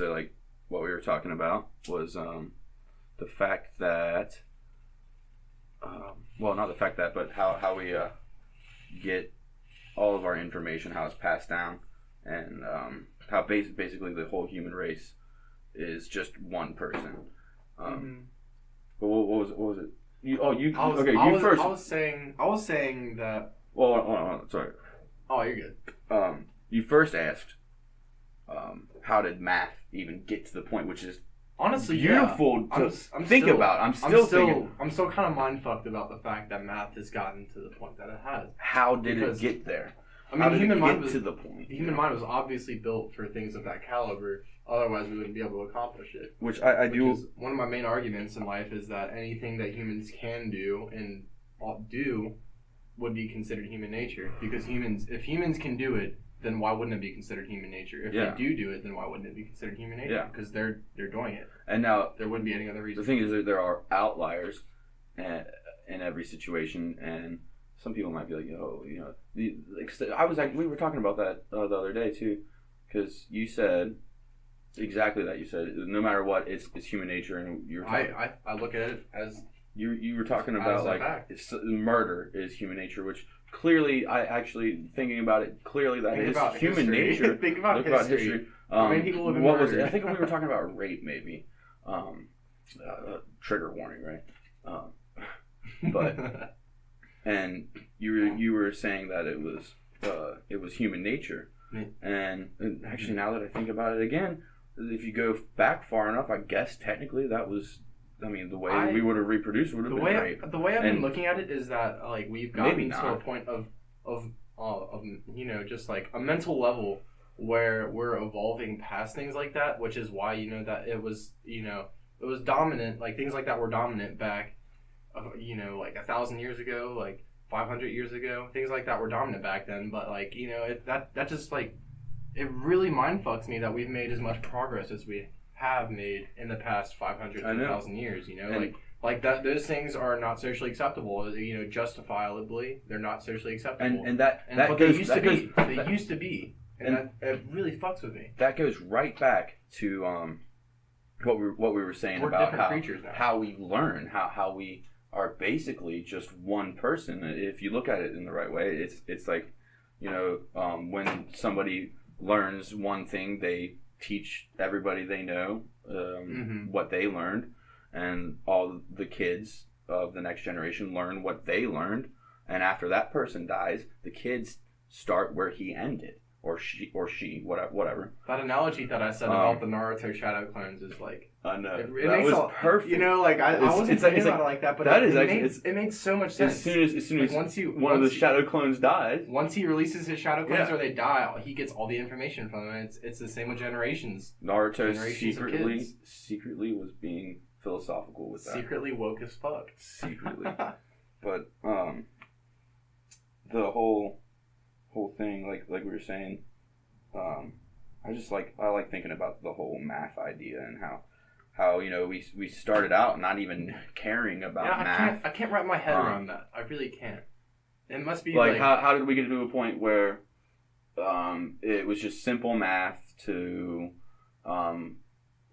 So like what we were talking about was the fact that, well, not the fact that, but how we get all of our information, how it's passed down, and how basically the whole human race is just one person. But what was it? You first. I was saying that. Well, hold on, sorry. Oh, you're good. You first asked, how did math even get to the point, which is honestly beautiful to think about. I'm still kind of mind fucked about the fact that math has gotten to the point that it has. How did it get there? I mean, the human mind was obviously built for things of that caliber. Otherwise, we wouldn't be able to accomplish it. Which I do. One of my main arguments in life is that anything that humans can do and do would be considered human nature. Because if humans can do it, then why wouldn't it be considered human nature? If they do it, then why wouldn't it be considered human nature? Yeah. Because they're doing it. And now there wouldn't be any other reason. The thing is that there are outliers in every situation, and some people might be like, oh, you know, we were talking about that the other day too, because you said exactly that. You said no matter what, it's human nature, and you're. I look at it as you were talking about like murder is human nature, which clearly thinking about it clearly that is human nature. Think about history. How many people have been murdered? I think we were talking about rape, maybe. Trigger warning, right? But and you were saying that it was human nature, and actually now that I think about it again, if you go back far enough, I guess technically that was. I mean, the way we would have reproduced would have been rape. The way I've been looking at it is that like we've gotten to a point of you know, just like a mental level where we're evolving past things like that, which is why that it was dominant, like things like that were dominant back like 1,000 years ago, like 500 years ago, things like that were dominant back then. But like that just like it really mind fucks me that we've made as much progress as we have made in the past 500 to 1,000 years. Like that, those things are not socially acceptable. Justifiably, they're not socially acceptable. But they used to be. And that really fucks with me. That goes right back to what we were saying about how we learn, how we are basically just one person. If you look at it in the right way, it's like when somebody learns one thing, they teach everybody they know what they learned, and all the kids of the next generation learn what they learned, and after that person dies, the kids start where he ended. Or she, whatever. That analogy that I said about the Naruto shadow clones is like... I know. It was perfect. I wasn't thinking about it like that, but it made so much sense. As soon as one of the shadow clones dies... Once he releases his shadow clones or they die, he gets all the information from them. It's the same with generations. Naruto secretly was being philosophical with that. Secretly woke as fuck. Secretly. But the whole thing, like we were saying, I like thinking about the whole math idea and how we started out not even caring about math. I can't wrap my head around that. I really can't. It must be like how did we get to a point where it was just simple math to 1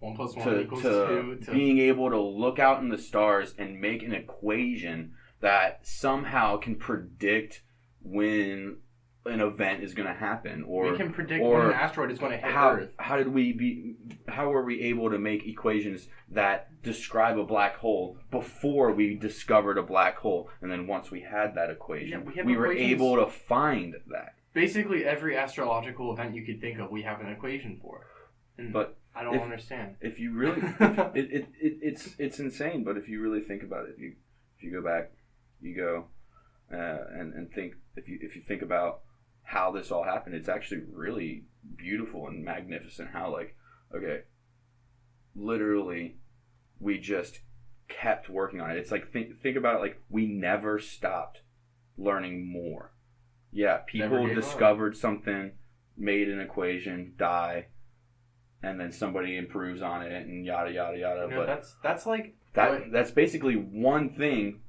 + 1 = 2 to being able to look out in the stars and make an equation that somehow can predict when an event is going to happen, or we can predict when an asteroid is going to hit Earth. How were we able to make equations that describe a black hole before we discovered a black hole, and then once we had that equation, we were able to find that. Basically, every astrological event you could think of, we have an equation for. But I don't understand. If you really, it's insane. But if you really think about it, if you go back, you go and think. If you think about how this all happened, it's actually really beautiful and magnificent. How literally, we just kept working on it. It's like think about it. Like we never stopped learning more. Yeah, people discovered something, made an equation, die, and then somebody improves on it, and yada yada yada. But that's like that's basically one thing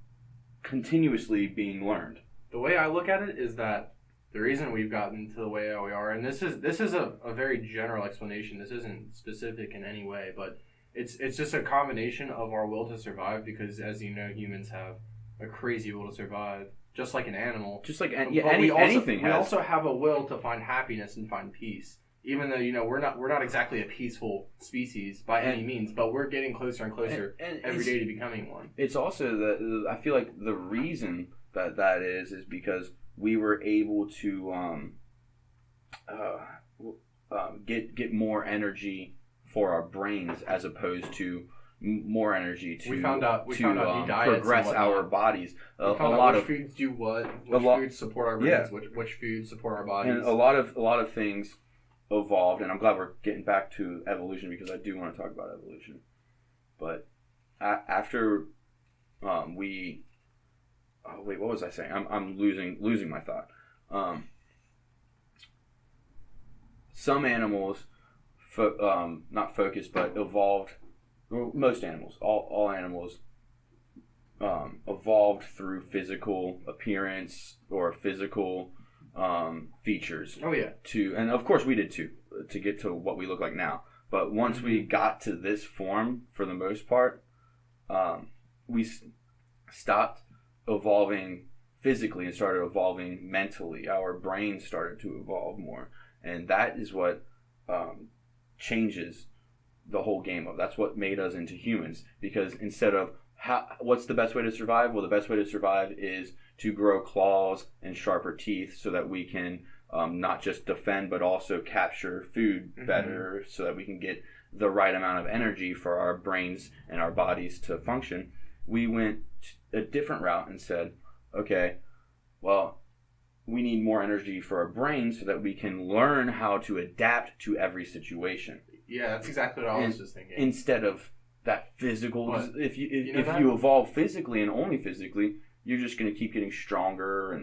continuously being learned. The way I look at it is that the reason we've gotten to the way that we are, and this is a very general explanation. This isn't specific in any way, but it's just a combination of our will to survive, because as you know, humans have a crazy will to survive, just like an animal. Just like anything. We also have a will to find happiness and find peace. Even though, you know, we're not exactly a peaceful species by any means, but we're getting closer and closer every day to becoming one. It's also that I feel like the reason that is because we were able to get more energy for our brains as opposed to more energy to progress our bodies. A lot of foods do what, which foods support our brains, which foods support our bodies. And a lot of things evolved, and I'm glad we're getting back to evolution because I do want to talk about evolution. But after what was I saying? I'm losing my thought. Some animals, not focused, but evolved. Well, most animals, all animals, evolved through physical appearance or physical features. Oh yeah. And of course we did too, to get to what we look like now. But once we got to this form, for the most part, we stopped evolving physically and started evolving mentally. Our brains started to evolve more, and that is what changes the whole game of. That's what made us into humans. Because instead of what's the best way to survive? Well, the best way to survive is to grow claws and sharper teeth so that we can not just defend but also capture food better, so that we can get the right amount of energy for our brains and our bodies to function. We went a different route and said, okay, well, we need more energy for our brains so that we can learn how to adapt to every situation. Yeah, that's exactly what I was just thinking. Instead of that physical, if you evolve physically and only physically, you're just going to keep getting stronger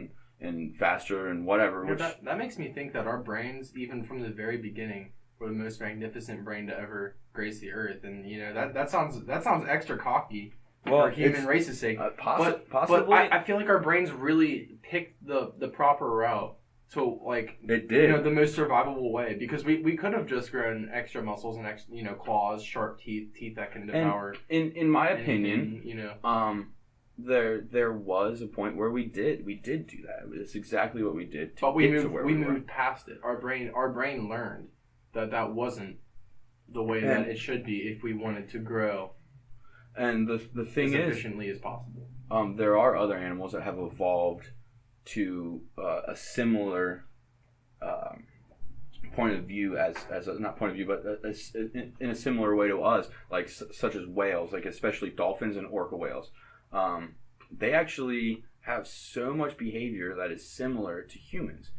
and faster and whatever. That makes me think that our brains, even from the very beginning, were the most magnificent brain to ever grace the earth. And you know that sounds extra cocky for human race's sake. Possibly, but I feel like our brains really picked the proper route. So, like, it did. You know, the most survivable way, because we could have just grown extra muscles and claws, sharp teeth that can devour. And in my opinion, there was a point where we did do that. It's exactly what we did. But we moved past it. Our brain learned that wasn't the way that it should be if we wanted to grow. And the thing as efficiently as possible. There are other animals that have evolved to a similar point of view as not point of view, but in a similar way to us, like such as whales, like especially dolphins and orca whales. They actually have so much behavior that is similar to humans.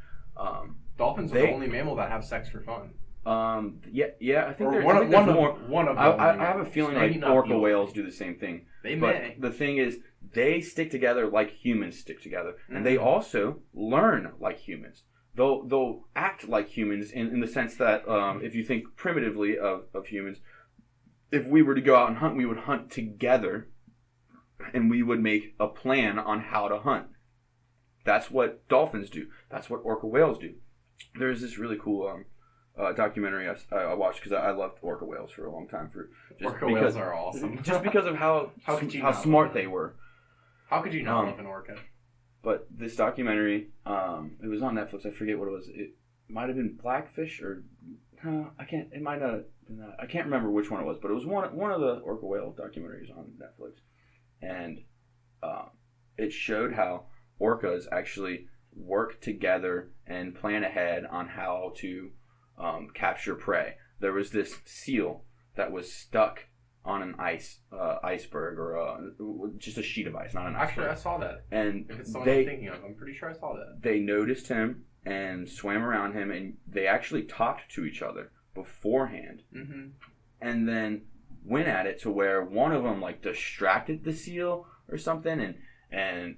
Dolphins are the only mammal that have sex for fun. Yeah. I think there's more. One of them. I have a feeling like orca whales do the same thing. They may. But the thing is, they stick together like humans stick together, and they also learn like humans. They'll act like humans in the sense that if you think primitively of humans, if we were to go out and hunt, we would hunt together, and we would make a plan on how to hunt. That's what dolphins do. That's what orca whales do. There's this really cool documentary I watched because I loved orca whales for a long time. Whales are awesome. Just because of how smart they were. How could you not love an orca? But this documentary, it was on Netflix. I forget what it was. It might have been Blackfish or I can't. It might not have been that. I can't remember which one it was, but it was one of the orca whale documentaries on Netflix, and it showed how orcas actually work together and plan ahead on how to capture prey. There was this seal that was stuck on an iceberg or just a sheet of ice, not an iceberg. Actually, I saw that. And if it's someone I'm thinking of, I'm pretty sure I saw that. They noticed him and swam around him, and they actually talked to each other beforehand, and then went at it to where one of them like distracted the seal or something, and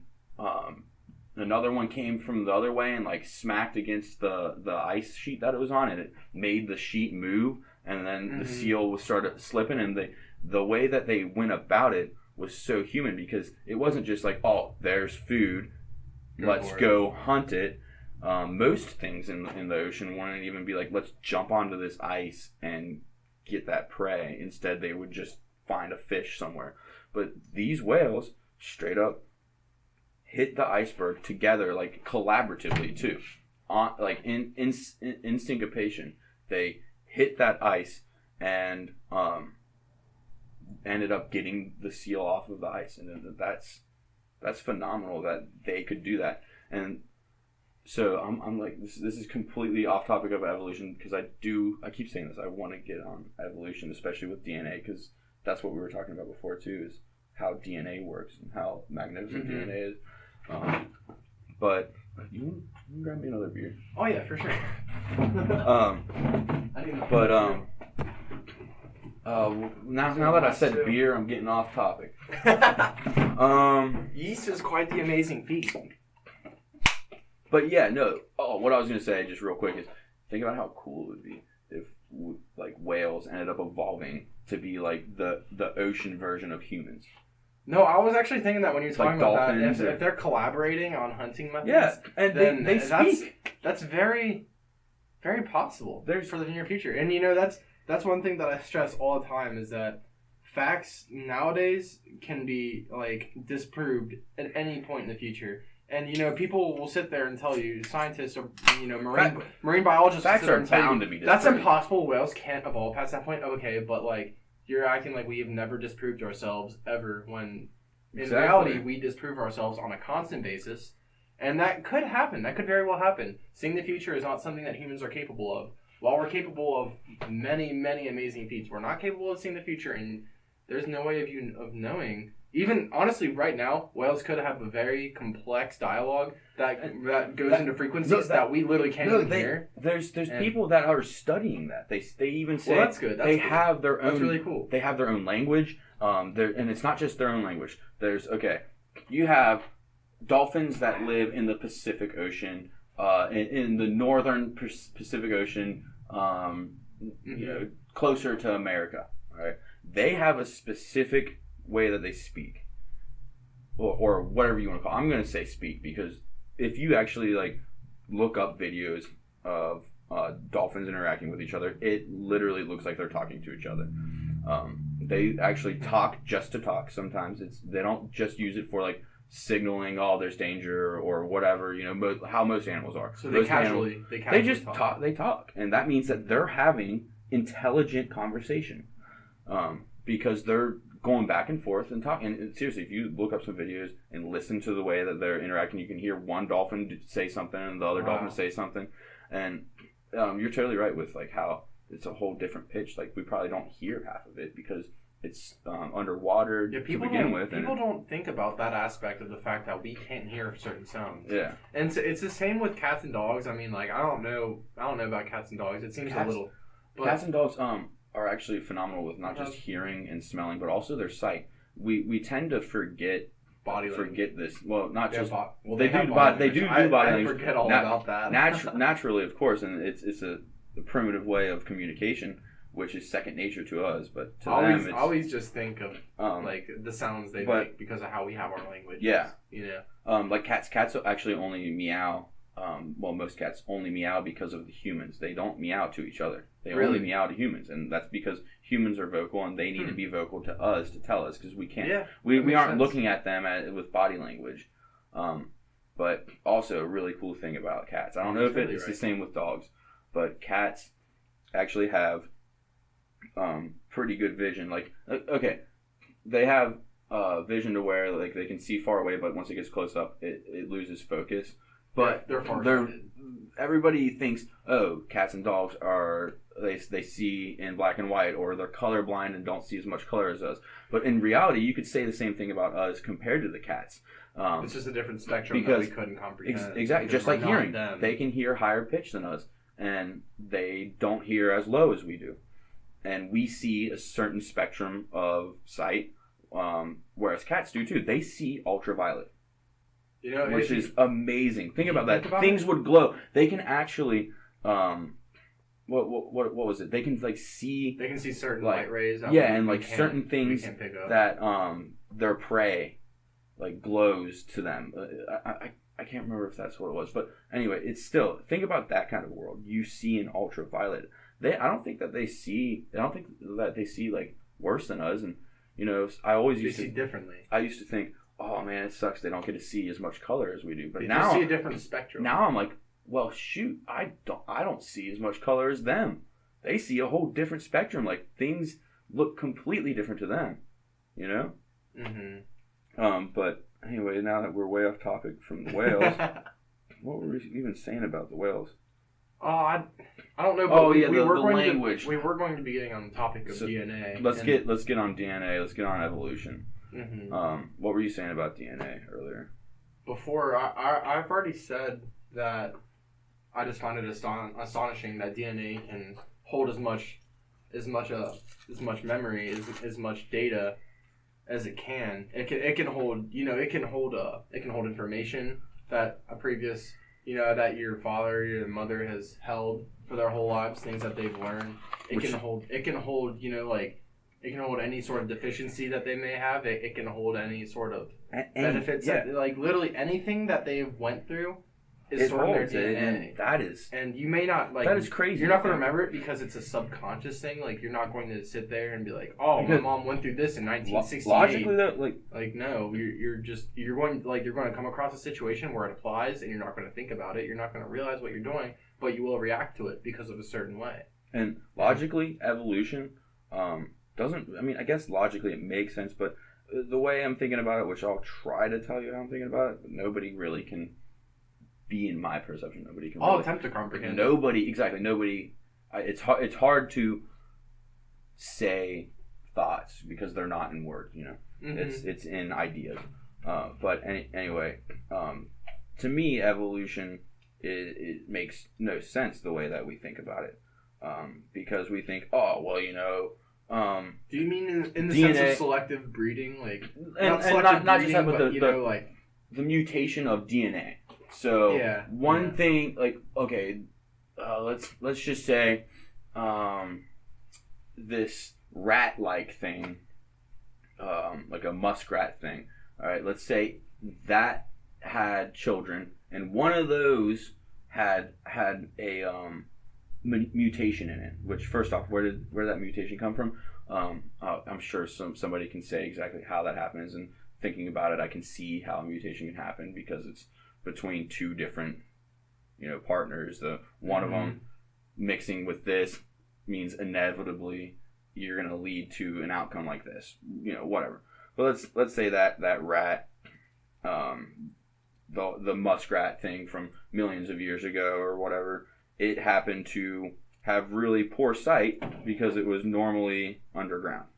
another one came from the other way and like smacked against the ice sheet that it was on, and it made the sheet move, and then the seal started slipping, and the way that they went about it was so human, because it wasn't just like, oh, there's food, let's go hunt it. Most things in the ocean wouldn't even be like, let's jump onto this ice and get that prey. Instead, they would just find a fish somewhere. But these whales straight up hit the iceberg together, like collaboratively too, like in syncopation. They hit that ice and ended up getting the seal off of the ice, and that's phenomenal that they could do that. And so I'm like, this is completely off topic of evolution, because I keep saying this, I want to get on evolution, especially with DNA, because that's what we were talking about before too, is how DNA works and how magnificent DNA is. But you can grab me another beer. Oh yeah, for sure. Now that I said beer, I'm getting off topic. Yeast is quite the amazing feat. But yeah, no. Oh, what I was gonna say, just real quick, is think about how cool it would be if like whales ended up evolving to be like the ocean version of humans. No, I was actually thinking that when you were talking about that, if they're collaborating on hunting methods, yeah, and then they speak. That's very, very possible for the near future. And that's one thing that I stress all the time, is that facts nowadays can be like disproved at any point in the future. And people will sit there and tell you, scientists or marine biologists, facts are bound to be disproved. That's impossible. Whales can't evolve past that point. Okay, but like, you're acting like we have never disproved ourselves ever, when in reality we disprove ourselves on a constant basis, and that could happen. That could very well happen. Seeing the future is not something that humans are capable of. While we're capable of many, many amazing feats, we're not capable of seeing the future, and there's no way of knowing. Even, honestly, right now, whales could have a very complex dialogue that goes into frequencies that we literally can't even hear. There's people that are studying that. They even say that's good. That's have their own. That's really cool. They have their own language. And it's not just their own language. You have dolphins that live in the Pacific Ocean, in the northern Pacific Ocean, closer to America. Right? They have a specific way that they speak, or whatever you want to call it. I'm going to say speak, because if you actually like look up videos of dolphins interacting with each other, it literally looks like they're talking to each other. They actually talk just to talk. Sometimes they don't just use it for like signaling, there's danger or whatever, how most animals are. So they just talk. They talk, and that means that they're having intelligent conversation, because they're going back and forth and talking. And seriously, if you look up some videos and listen to the way that they're interacting, you can hear one dolphin say something and the other dolphin say something. And you're totally right with like how it's a whole different pitch. Like, we probably don't hear half of it because it's underwater to begin with. People don't think about that aspect of the fact that we can't hear certain sounds. Yeah. And so it's the same with cats and dogs. I mean, like, I don't know about cats and dogs. It seems a little... Cats and dogs are actually phenomenal with not just hearing and smelling, but also their sight. We tend to forget this. Well, not just they do body language. I forget all about that. Naturally, of course, and it's a primitive way of communication, which is second nature to us. But to them, I always just think of like the sounds they make because of how we have our language. Yeah, like cats actually only meow. Most cats only meow because of the humans. They don't meow to each other. They only meow to humans, and that's because humans are vocal, and they need to be vocal to us to tell us, because we can't. Yeah, we aren't looking at them with body language. But also a really cool thing about cats. I don't know if it's the same with dogs, but cats actually have pretty good vision. Like, okay, they have vision to where like they can see far away, but once it gets close up, it loses focus. But everybody thinks, cats and dogs they see in black and white, or they're colorblind and don't see as much color as us. But in reality, you could say the same thing about us compared to the cats. It's just a different spectrum that we couldn't comprehend. Exactly, just like hearing. They can hear higher pitch than us, and they don't hear as low as we do. And we see a certain spectrum of sight, whereas cats do too. They see ultraviolet. Which is amazing. Think about that. Things would glow. They can actually, what was it? They can like see. They can see certain light rays. And like certain things that their prey like glows to them. I can't remember if that's what it was, but anyway, it's still, think about that kind of world. You see an ultraviolet. I don't think that they see like worse than us. And I always used to see differently. I used to think, oh man, it sucks they don't get to see as much color as we do. But they now see a different spectrum. Now I'm like, well, shoot, I don't see as much color as them. They see a whole different spectrum. Like, things look completely different to them. But anyway, now that we're way off topic from the whales, what were we even saying about the whales? I don't know. But the language. We were going to be getting on the topic of DNA. Let's get on DNA. Let's get on evolution. What were you saying about DNA earlier? Before, I've already said that I just find it astonishing that DNA can hold as much memory, as much data as it can. It can hold information that a previous, that your father or your mother has held for their whole lives, things that they've learned. It can hold any sort of deficiency that they may have. It can hold any sort of benefits. Yeah. Literally anything that they went through is stored in their DNA. And you may not, that is crazy. You're not going to remember it because it's a subconscious thing. Like, you're not going to sit there and be like, oh, my mom went through this in 1968. Logically, though, no, you're going to come across a situation where it applies, and you're not going to think about it. You're not going to realize what you're doing, but you will react to it because of a certain way. And logically, evolution doesn't. I mean, I guess logically it makes sense, but the way I'm thinking about it, which I'll try to tell you how I'm thinking about it, but nobody really can be in my perception. Nobody can. I'll attempt to comprehend. Nobody. It's hard to say thoughts because they're not in words. It's in ideas. But anyway, to me, evolution it makes no sense the way that we think about it, because we think, oh well, do you mean in the DNA, sense of selective breeding, like not just that, but the mutation of DNA? So one thing, like, okay, let's just say this rat-like thing, like a muskrat thing. All right, let's say that had children, and one of those had a mutation in it. Which, first off, where did that mutation come from? I'm sure somebody can say exactly how that happens. And thinking about it, I can see how a mutation can happen because it's between two different, partners. The one of them mixing with this means inevitably you're going to lead to an outcome like this. Whatever. But let's say that rat, the muskrat thing from millions of years ago or whatever, it happened to have really poor sight because it was normally underground.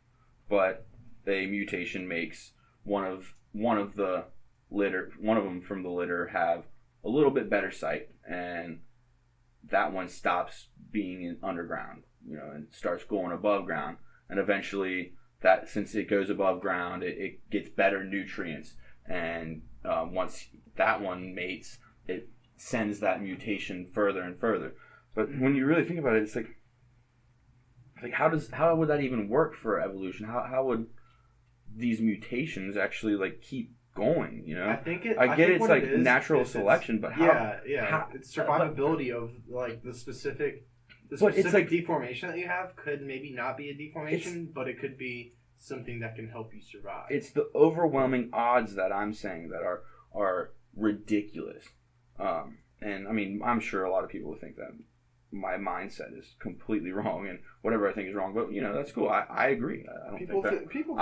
But a mutation makes one of them from the litter have a little bit better sight, and that one stops being underground, and starts going above ground. And eventually, that since it goes above ground, it gets better nutrients. And once that one mates, it sends that mutation further and further. But when you really think about it, it's like how would that even work for evolution? How would these mutations actually keep going? I get it's like natural selection, but how? It's survivability of the specific deformation that you have could maybe not be a deformation, but it could be something that can help you survive. It's the overwhelming odds that I'm saying that are ridiculous. And I mean, I'm sure a lot of people would think that my mindset is completely wrong, and whatever I think is wrong. But that's cool. I agree. I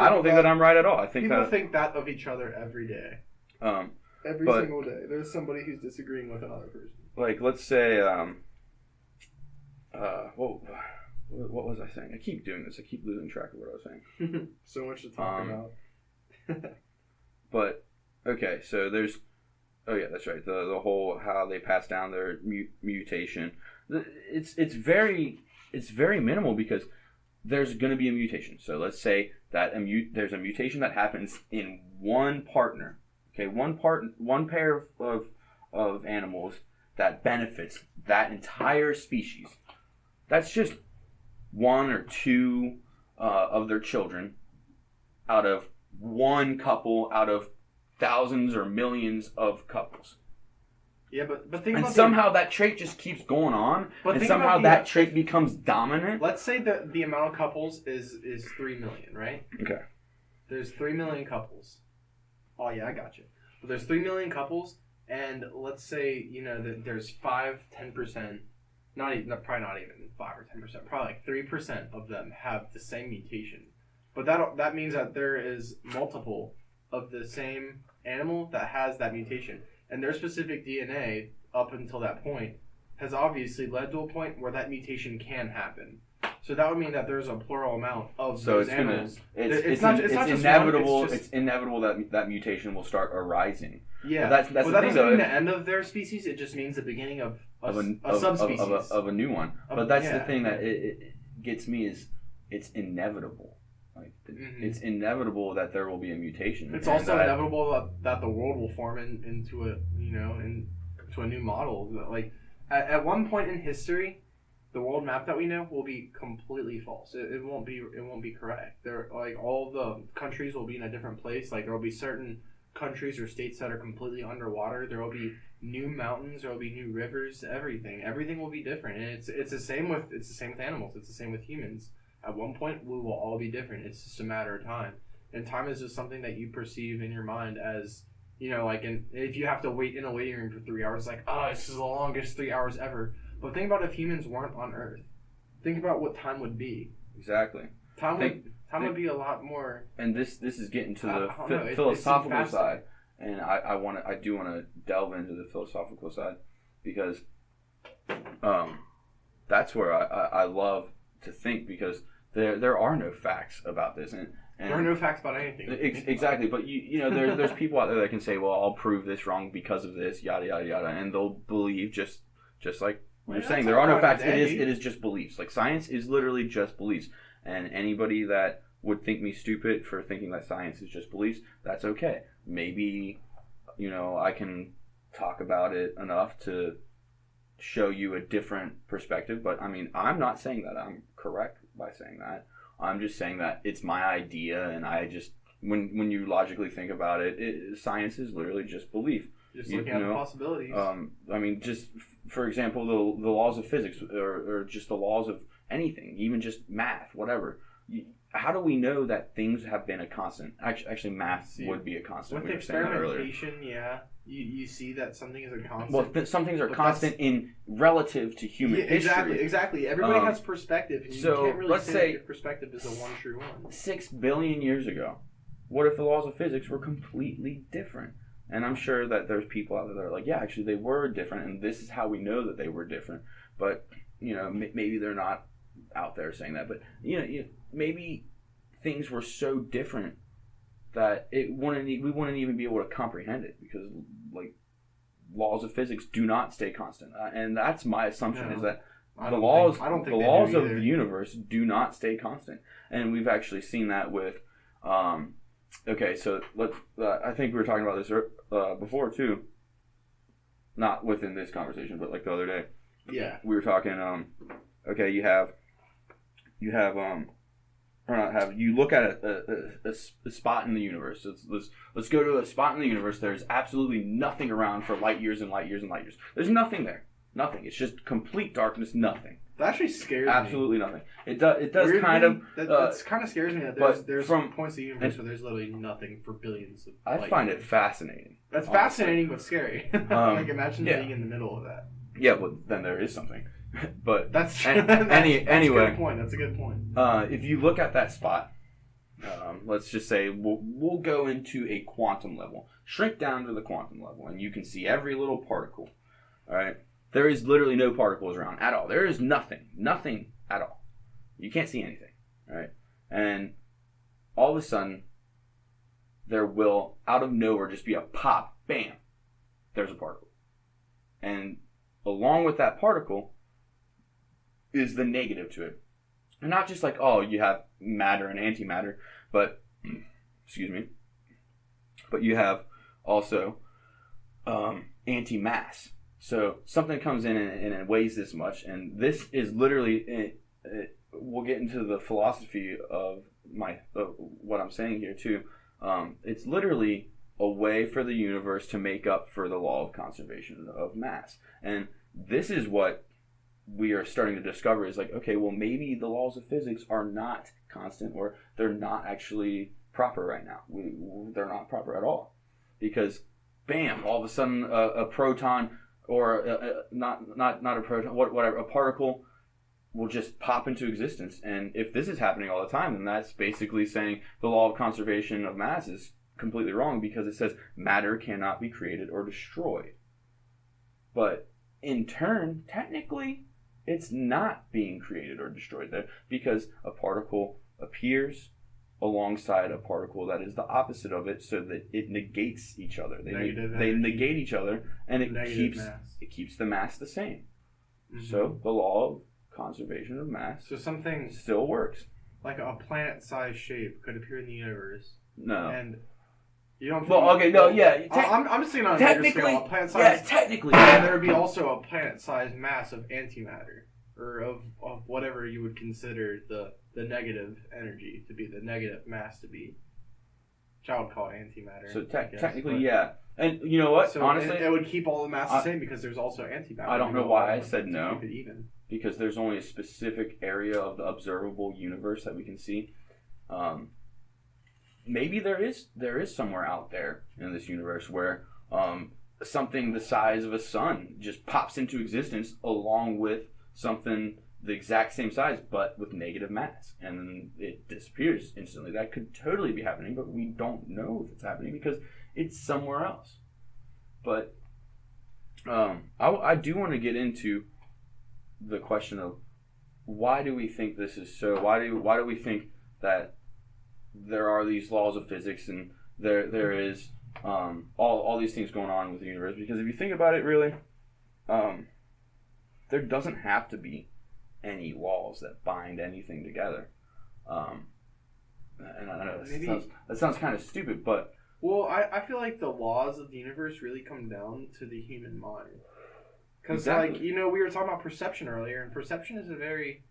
don't think that I'm right at all. I think people think that of each other every day. Every single day, there's somebody who's disagreeing with another person. Like, let's say, what was I saying? I keep doing this. I keep losing track of what I was saying. So much to talk about. But okay, so there's. Oh yeah, that's right. The whole how they pass down their mutation. It's very minimal because there's going to be a mutation. So let's say that there's a mutation that happens in one partner. Okay, one pair of animals that benefits that entire species. That's just one or two of their children out of one couple out of thousands or millions of couples. Yeah, but think and about somehow that trait just keeps going on, and somehow that trait becomes dominant. Let's say that the amount of couples is 3 million, right? Okay. There's 3 million couples. Oh yeah, I got you. But there's 3 million couples, and let's say that there's 5-10%, probably not even 5 or 10%, probably like 3% of them have the same mutation. But that means that there is multiple of the same animal that has that mutation. And their specific DNA, up until that point, has obviously led to a point where that mutation can happen. So that would mean that there's a plural amount of those animals. It's inevitable. It's inevitable that mutation will start arising. Yeah, that's that doesn't mean the end of their species. It just means the beginning of a subspecies of a new one. But that's the thing that it gets me is it's inevitable. Like it's inevitable that there will be a mutation. It's also inevitable that the world will form into a new model. Like at one point in history, the world map that we know will be completely false. It won't be correct. All the countries will be in a different place. Like there will be certain countries or states that are completely underwater. There will be new mountains. There will be new rivers. Everything will be different. And it's the same with animals. It's the same with humans. At one point, we will all be different. It's just a matter of time. And time is just something that you perceive in your mind as, if you have to wait in a waiting room for 3 hours, it's like, oh, this is the longest 3 hours ever. But think about if humans weren't on Earth. Think about what time would be. Exactly. Time would be a lot more. And this is getting to the philosophical side. And I do want to delve into the philosophical side because that's where I love to think, because there are no facts about this, and there are no facts about anything. Exactly, but there's people out there that can say, well, I'll prove this wrong because of this, yada yada yada, and they'll believe just like you're saying. There are no facts. It is just beliefs. Like science is literally just beliefs, and anybody that would think me stupid for thinking that science is just beliefs, that's okay. Maybe I can talk about it enough to show you a different perspective, but I mean, I'm not saying that I'm correct by saying that. I'm just saying that it's my idea, and I just when you logically think about it, science is literally just belief. Just looking at the possibilities. I mean, just for example, the laws of physics, or just the laws of anything, even just math, whatever. How do we know that things have been a constant? Actually, math would be a constant. With experimentation, yeah. You see that something is a constant. Well, some things are constant in relative to human history. Exactly. Everybody has perspective. And so you can't really let's say that your perspective is the one true one. 6 billion years ago, what if the laws of physics were completely different? And I'm sure that there's people out there that are like, yeah, actually they were different, and this is how we know that they were different. But maybe they're not out there saying that. But maybe things were so different that we wouldn't even be able to comprehend it, because like laws of physics do not stay constant, and that's my assumption, is that the laws of the universe do not stay constant. And we've actually seen that with okay, so let's I think we were talking about this before too, not within this conversation, but like the other day. Yeah, we were talking okay, you look at a spot in the universe. Let's go to a spot in the universe. There's absolutely nothing around for light years and light years and light years. There's nothing there. Nothing. It's just complete darkness. Nothing. That actually scares me. Absolutely nothing. It does Weirdly, kind of. That kind of scares me. That there's points in the universe where there's literally nothing for billions of. I find it fascinating. That's fascinating, but scary. Like imagine being in the middle of that. Yeah, well then there is something. But that's anyway. That's a good point. If you look at that spot, let's just say we'll go into a quantum level, shrink down to the quantum level, and you can see every little particle. All right, there is literally no particles around at all. There is nothing at all. You can't see anything. All right, and all of a sudden, there will out of nowhere just be a pop, bam. There's a particle, and along with that particle is the negative to it. And not just like, oh, you have matter and antimatter, but, excuse me, but you have also anti-mass. So something comes in and it weighs this much, and this is literally, we'll get into the philosophy of what I'm saying here too. It's literally a way for the universe to make up for the law of conservation of mass. And this is what we are starting to discover is like, okay, well, maybe the laws of physics are not constant, or they're not actually proper right now. They're not proper at all. Because, bam, all of a sudden a proton, or not a proton, whatever, a particle will just pop into existence. And if this is happening all the time, then that's basically saying the law of conservation of mass is completely wrong, because it says matter cannot be created or destroyed. But in turn, technically, it's not being created or destroyed there, because a particle appears alongside a particle that is the opposite of it, so that it negates each other. They negate each other, and it keeps the mass the same. Mm-hmm. So the law of conservation of mass something still works. Like a planet-sized shape could appear in the universe. No. And you don't. Well, okay, no, yeah. I'm just saying on a bigger scale, a planet-sized. Yeah, technically. And there would be also a planet-sized mass of antimatter, or of whatever you would consider the negative energy to be, the negative mass to be. Which I would call antimatter. So technically, yeah. And you know what? So honestly, it would keep all the mass the same, because there's also antimatter. I don't know why I said no. Keep it even. Because there's only a specific area of the observable universe that we can see. Maybe there is somewhere out there in this universe where something the size of a sun just pops into existence along with something the exact same size but with negative mass, and then it disappears instantly. That could totally be happening, but we don't know if it's happening because it's somewhere else. But I do want to get into the question of why do we think this is so? Why do we think that there are these laws of physics and there is all these things going on with the universe? Because if you think about it, really, there doesn't have to be any laws that bind anything together. And I know that sounds kind of stupid, but well, I feel like the laws of the universe really come down to the human mind. Because, like, you know, we were talking about perception earlier, and perception is a very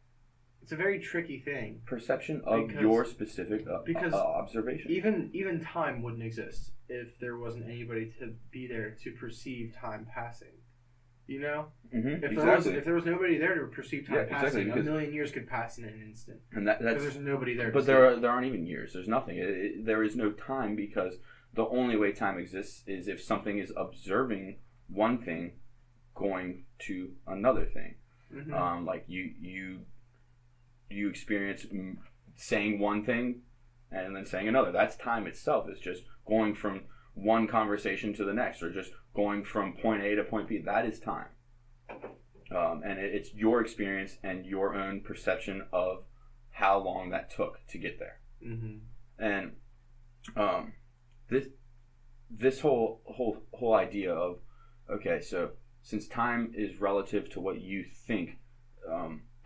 tricky thing. Perception of your specific observation. Even time wouldn't exist if there wasn't anybody to be there to perceive time passing. You know? Mm-hmm, if there was nobody there to perceive time passing, a million years could pass in an instant. And that's because there's nobody there. But there aren't even years. There's nothing. There is no time, because the only way time exists is if something is observing one thing going to another thing. Mm-hmm. Like you experience saying one thing and then saying another. That's time itself. It's just going from one conversation to the next, or just going from point A to point B. That is time. And it's your experience and your own perception of how long that took to get there. Mm-hmm. And this whole idea of, okay, so since time is relative to what you think,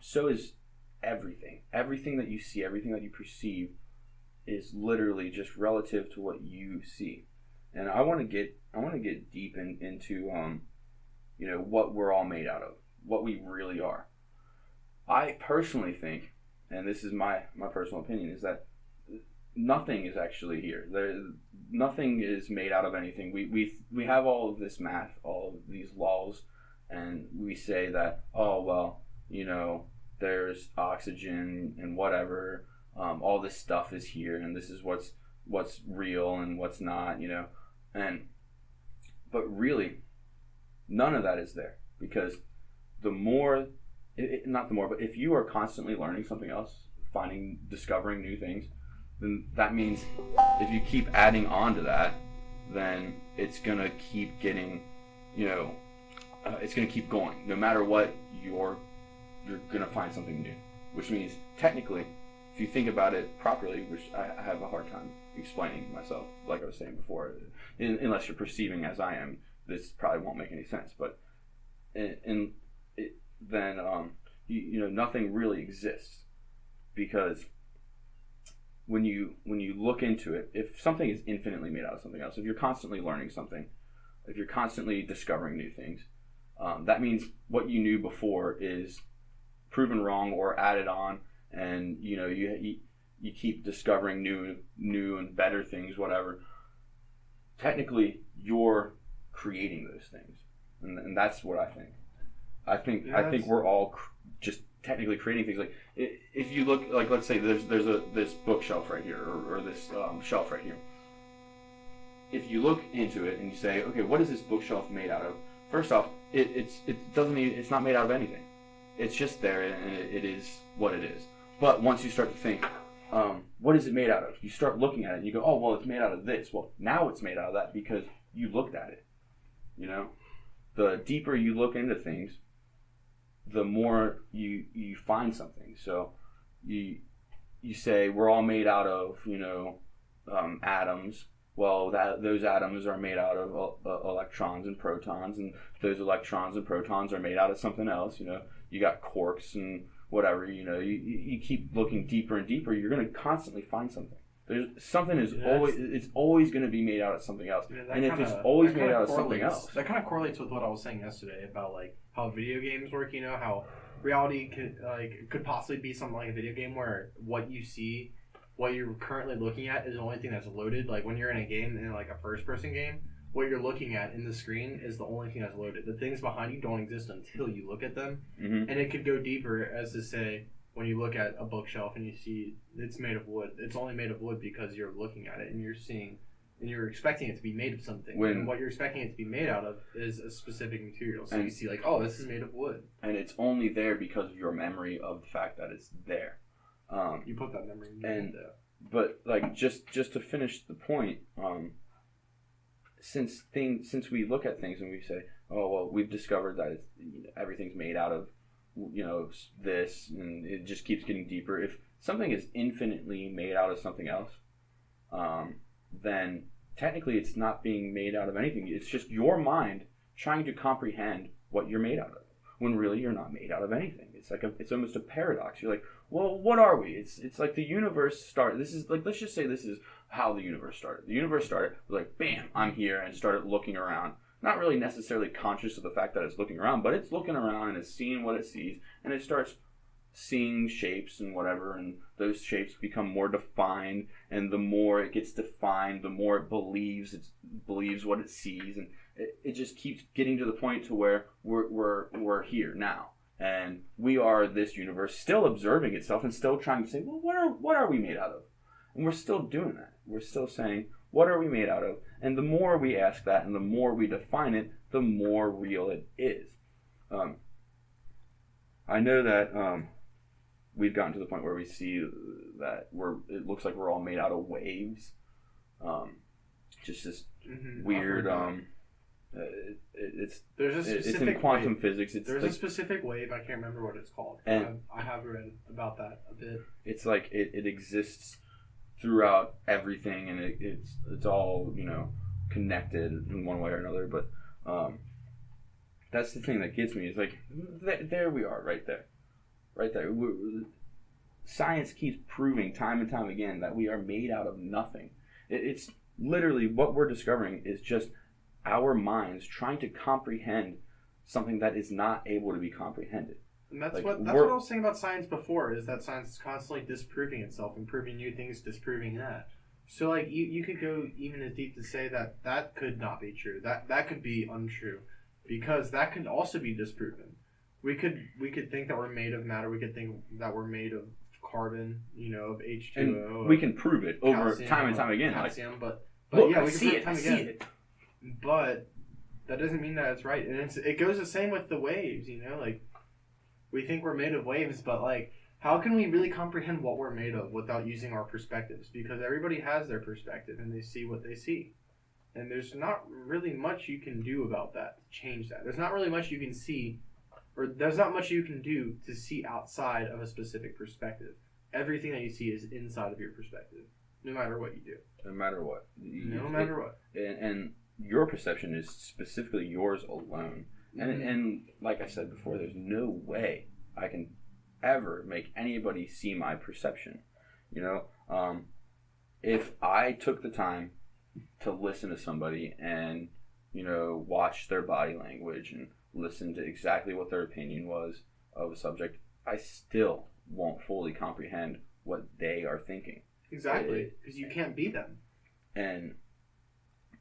so is everything. Everything that you see, everything that you perceive is literally just relative to what you see. And I want to get deep into you know, what we're all made out of, what we really are. I personally think, and this is my personal opinion, is that nothing is actually here. Nothing is made out of anything. We have all of this math, all of these laws, and we say that, oh, well, you know, there's oxygen and whatever, all this stuff is here, and this is what's real and what's not, you know. But really, none of that is there, because but if you are constantly learning something else, discovering new things, then that means if you keep adding on to that, then it's gonna keep getting, you know, it's gonna keep going. No matter what, you're gonna find something new, which means technically, if you think about it properly, which I have a hard time explaining myself, like I was saying before, unless you're perceiving as I am, this probably won't make any sense. But then you know, nothing really exists, because when you look into it, if something is infinitely made out of something else, if you're constantly learning something, if you're constantly discovering new things, that means what you knew before is proven wrong or added on, and you know, you keep discovering new and better things, whatever. technically you're creating those things, and that's what I think. I think we're all just technically creating things. Like if you look, like let's say there's this bookshelf right here, or this shelf right here. If you look into it and you say, okay, what is this bookshelf made out of? First off, it's not made out of anything. It's just there, and it is what it is. But once you start to think, what is it made out of? You start looking at it and you go, oh, well, it's made out of this. Well, now it's made out of that because you looked at it. You know, the deeper you look into things, the more you find something. So you say we're all made out of, atoms. Well, those atoms are made out of electrons and protons, and those electrons and protons are made out of something else. You got quarks and whatever. You keep looking deeper and deeper. You're going to constantly find something. It's always going to be made out of something else. And if it's always made out of something else, that kind of correlates with what I was saying yesterday about like how video games work. How reality could possibly be something like a video game where what you see, what you're currently looking at, is the only thing that's loaded. Like when you're in a game, in like a first-person game, what you're looking at in the screen is the only thing that's loaded. The things behind you don't exist until you look at them. Mm-hmm. And it could go deeper as to say, when you look at a bookshelf and you see it's made of wood, it's only made of wood because you're looking at it and you're seeing, and you're expecting it to be made of something. And what you're expecting it to be made out of is a specific material. So you see like, oh, this is made of wood. And it's only there because of your memory of the fact that it's there. You put that memory in there. But like just to finish the point, since we look at things and we say, oh well, we've discovered that everything's made out of this, and it just keeps getting deeper. If something is infinitely made out of something else, then technically it's not being made out of anything. It's just your mind trying to comprehend what you're made out of, when really you're not made out of anything. It's almost a paradox. You're like, well, what are we? It's like the universe started. This is like, let's just say this is how the universe started. The universe started like, bam, I'm here, and started looking around. Not really necessarily conscious of the fact that it's looking around, but it's looking around and it's seeing what it sees, and it starts seeing shapes and whatever, and those shapes become more defined, and the more it gets defined, the more it believes what it sees, and it just keeps getting to the point to where we're here now. And we are this universe still observing itself and still trying to say, well, what are we made out of? And we're still doing that. We're still saying, what are we made out of? And the more we ask that and the more we define it, the more real it is. I know that we've gotten to the point where we see that it looks like we're all made out of waves. Just this weird... it's in quantum physics. There's a specific wave. I can't remember what it's called. And I have read about that a bit. It's like it exists throughout everything, and it's all connected in one way or another. But that's the thing that gets me. Is like there we are, right there. Science keeps proving time and time again that we are made out of nothing. It's literally what we're discovering is just our minds trying to comprehend something that is not able to be comprehended. And that's what I was saying about science before, is that science is constantly disproving itself and proving new things, disproving that. So like you could go even as deep to say that could not be true. That could be untrue, because that could also be disproven. We could think that we're made of matter. We could think that we're made of carbon, of H2O. And we can prove it over time and time again. Calcium, but look, yeah, we can see it. I see it. But that doesn't mean that it's right, and it goes the same with the waves. Like we think we're made of waves, but like how can we really comprehend what we're made of without using our perspectives? Because everybody has their perspective, and they see what they see, and there's not really much you can do about that to change that. There's not really much you can see, or there's not much you can do to see outside of a specific perspective. Everything that you see is inside of your perspective, no matter what you do. No matter what. No matter what. And your perception is specifically yours alone. And like I said before, there's no way I can ever make anybody see my perception. If I took the time to listen to somebody and, watch their body language and listen to exactly what their opinion was of a subject, I still won't fully comprehend what they are thinking. Exactly, because you can't be them. And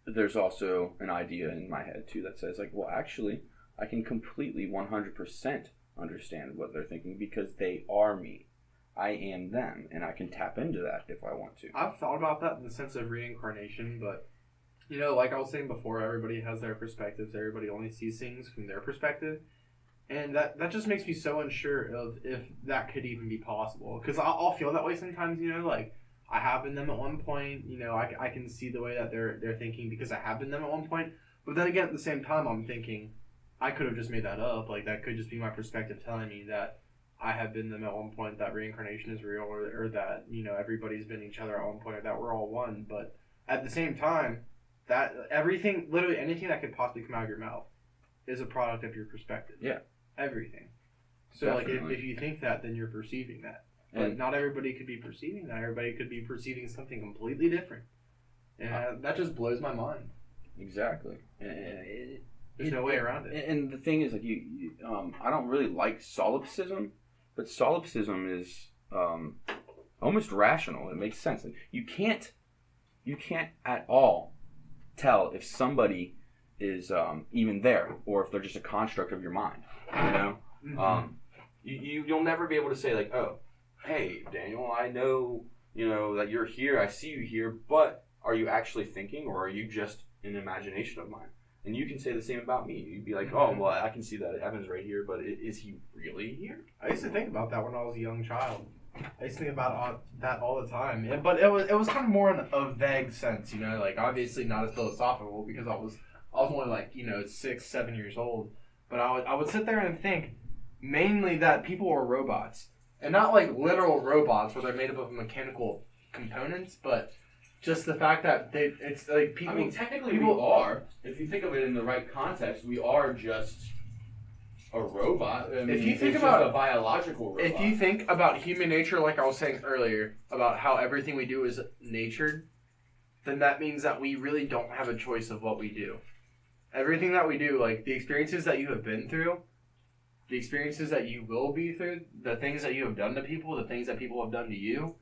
there's also an idea in my head too that says like, well, actually, I can completely 100% understand what they're thinking because they are me. I am them, and I can tap into that if I want to. I've thought about that in the sense of reincarnation, but like I was saying before, everybody has their perspectives. Everybody only sees things from their perspective, and that just makes me so unsure of if that could even be possible. Because I'll feel that way sometimes. Like I have been them at one point. I can see the way that they're thinking because I have been them at one point. But then again, at the same time, I'm thinking I could have just made that up. Like that could just be my perspective telling me that I have been them at one point, that reincarnation is real, or that, everybody's been each other at one point, or that we're all one. But at the same time, that everything, literally anything that could possibly come out of your mouth is a product of your perspective. Yeah. Everything. So, if you think that, then you're perceiving that. But not everybody could be perceiving that. Everybody could be perceiving something completely different. And that just blows my mind. Exactly. There's no way around it. And the thing is, like, I don't really like solipsism. But solipsism is almost rational. It makes sense. Like, you can't at all tell if somebody is even there or if they're just a construct of your mind. Mm-hmm. You'll never be able to say like, oh, hey Daniel, I know that you're here. I see you here, but are you actually thinking, or are you just an imagination of mine? And you can say the same about me. You'd be like, oh, well, I can see that Evan's right here, but is he really here? I used to think about that when I was a young child. I used to think about that all the time. But it was kind of more in a vague sense, like obviously not as philosophical because I was only like, 6, 7 years old. But I would sit there and think mainly that people were robots. And not like literal robots where they're made up of mechanical components, but just the fact that it's like people... I mean, technically we are. If you think of it in the right context, we are just a robot. I mean, if you think about just a biological robot. If you think about human nature, like I was saying earlier, about how everything we do is natured, then that means that we really don't have a choice of what we do. Everything that we do, like the experiences that you have been through, the experiences that you will be through, the things that you have done to people, the things that people have done to you,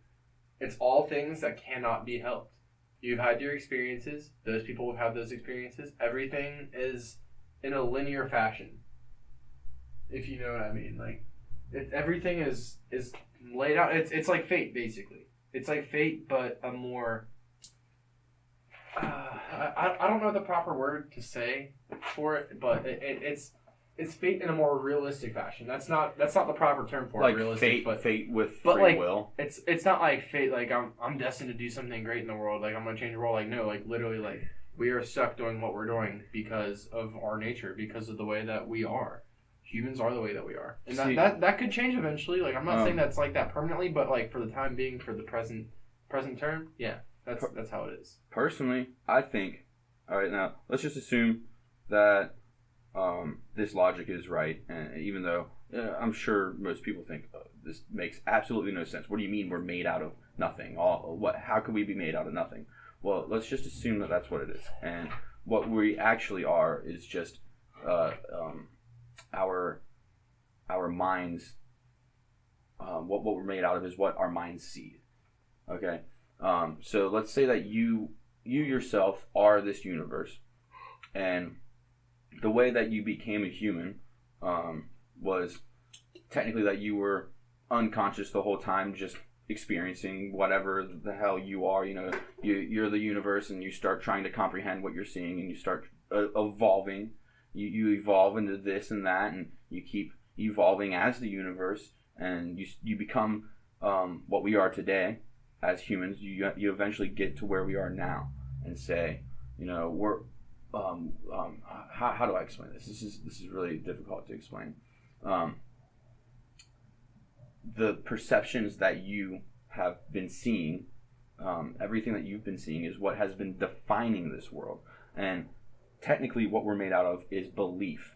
it's all things that cannot be helped. You've had your experiences. Those people have those experiences. Everything is in a linear fashion. If you know what I mean. Like, everything is laid out. It's like fate, basically. It's like fate, but a more... I don't know the proper word to say for it, but it's fate in a more realistic fashion. That's not the proper term for like it. Realistic, fate with free will. It's not like fate. Like I'm destined to do something great in the world. Like I'm gonna change the world. Like no. Like literally. Like we are stuck doing what we're doing because of our nature, because of the way that we are. Humans are the way that we are, and that could change eventually. Like I'm not saying that's like that permanently, but like for the time being, for the present term, yeah, that's how it is. Personally, I think. All right, now let's just assume that. This logic is right, and even though I'm sure most people think this makes absolutely no sense. What do you mean we're made out of nothing? How could we be made out of nothing? Well, let's just assume that that's what it is, and what we actually are is just our minds. What we're made out of is what our minds see. Okay, so let's say that you yourself are this universe, and the way that you became a human was technically that you were unconscious the whole time, just experiencing whatever the hell you are. You're the universe, and you start trying to comprehend what you're seeing, and you start evolving. You evolve into this and that, and you keep evolving as the universe, and you become what we are today as humans. You eventually get to where we are now, and say, we're. How do I explain this? This is really difficult to explain. The perceptions that you have been seeing, everything that you've been seeing is what has been defining this world. And technically what we're made out of is belief.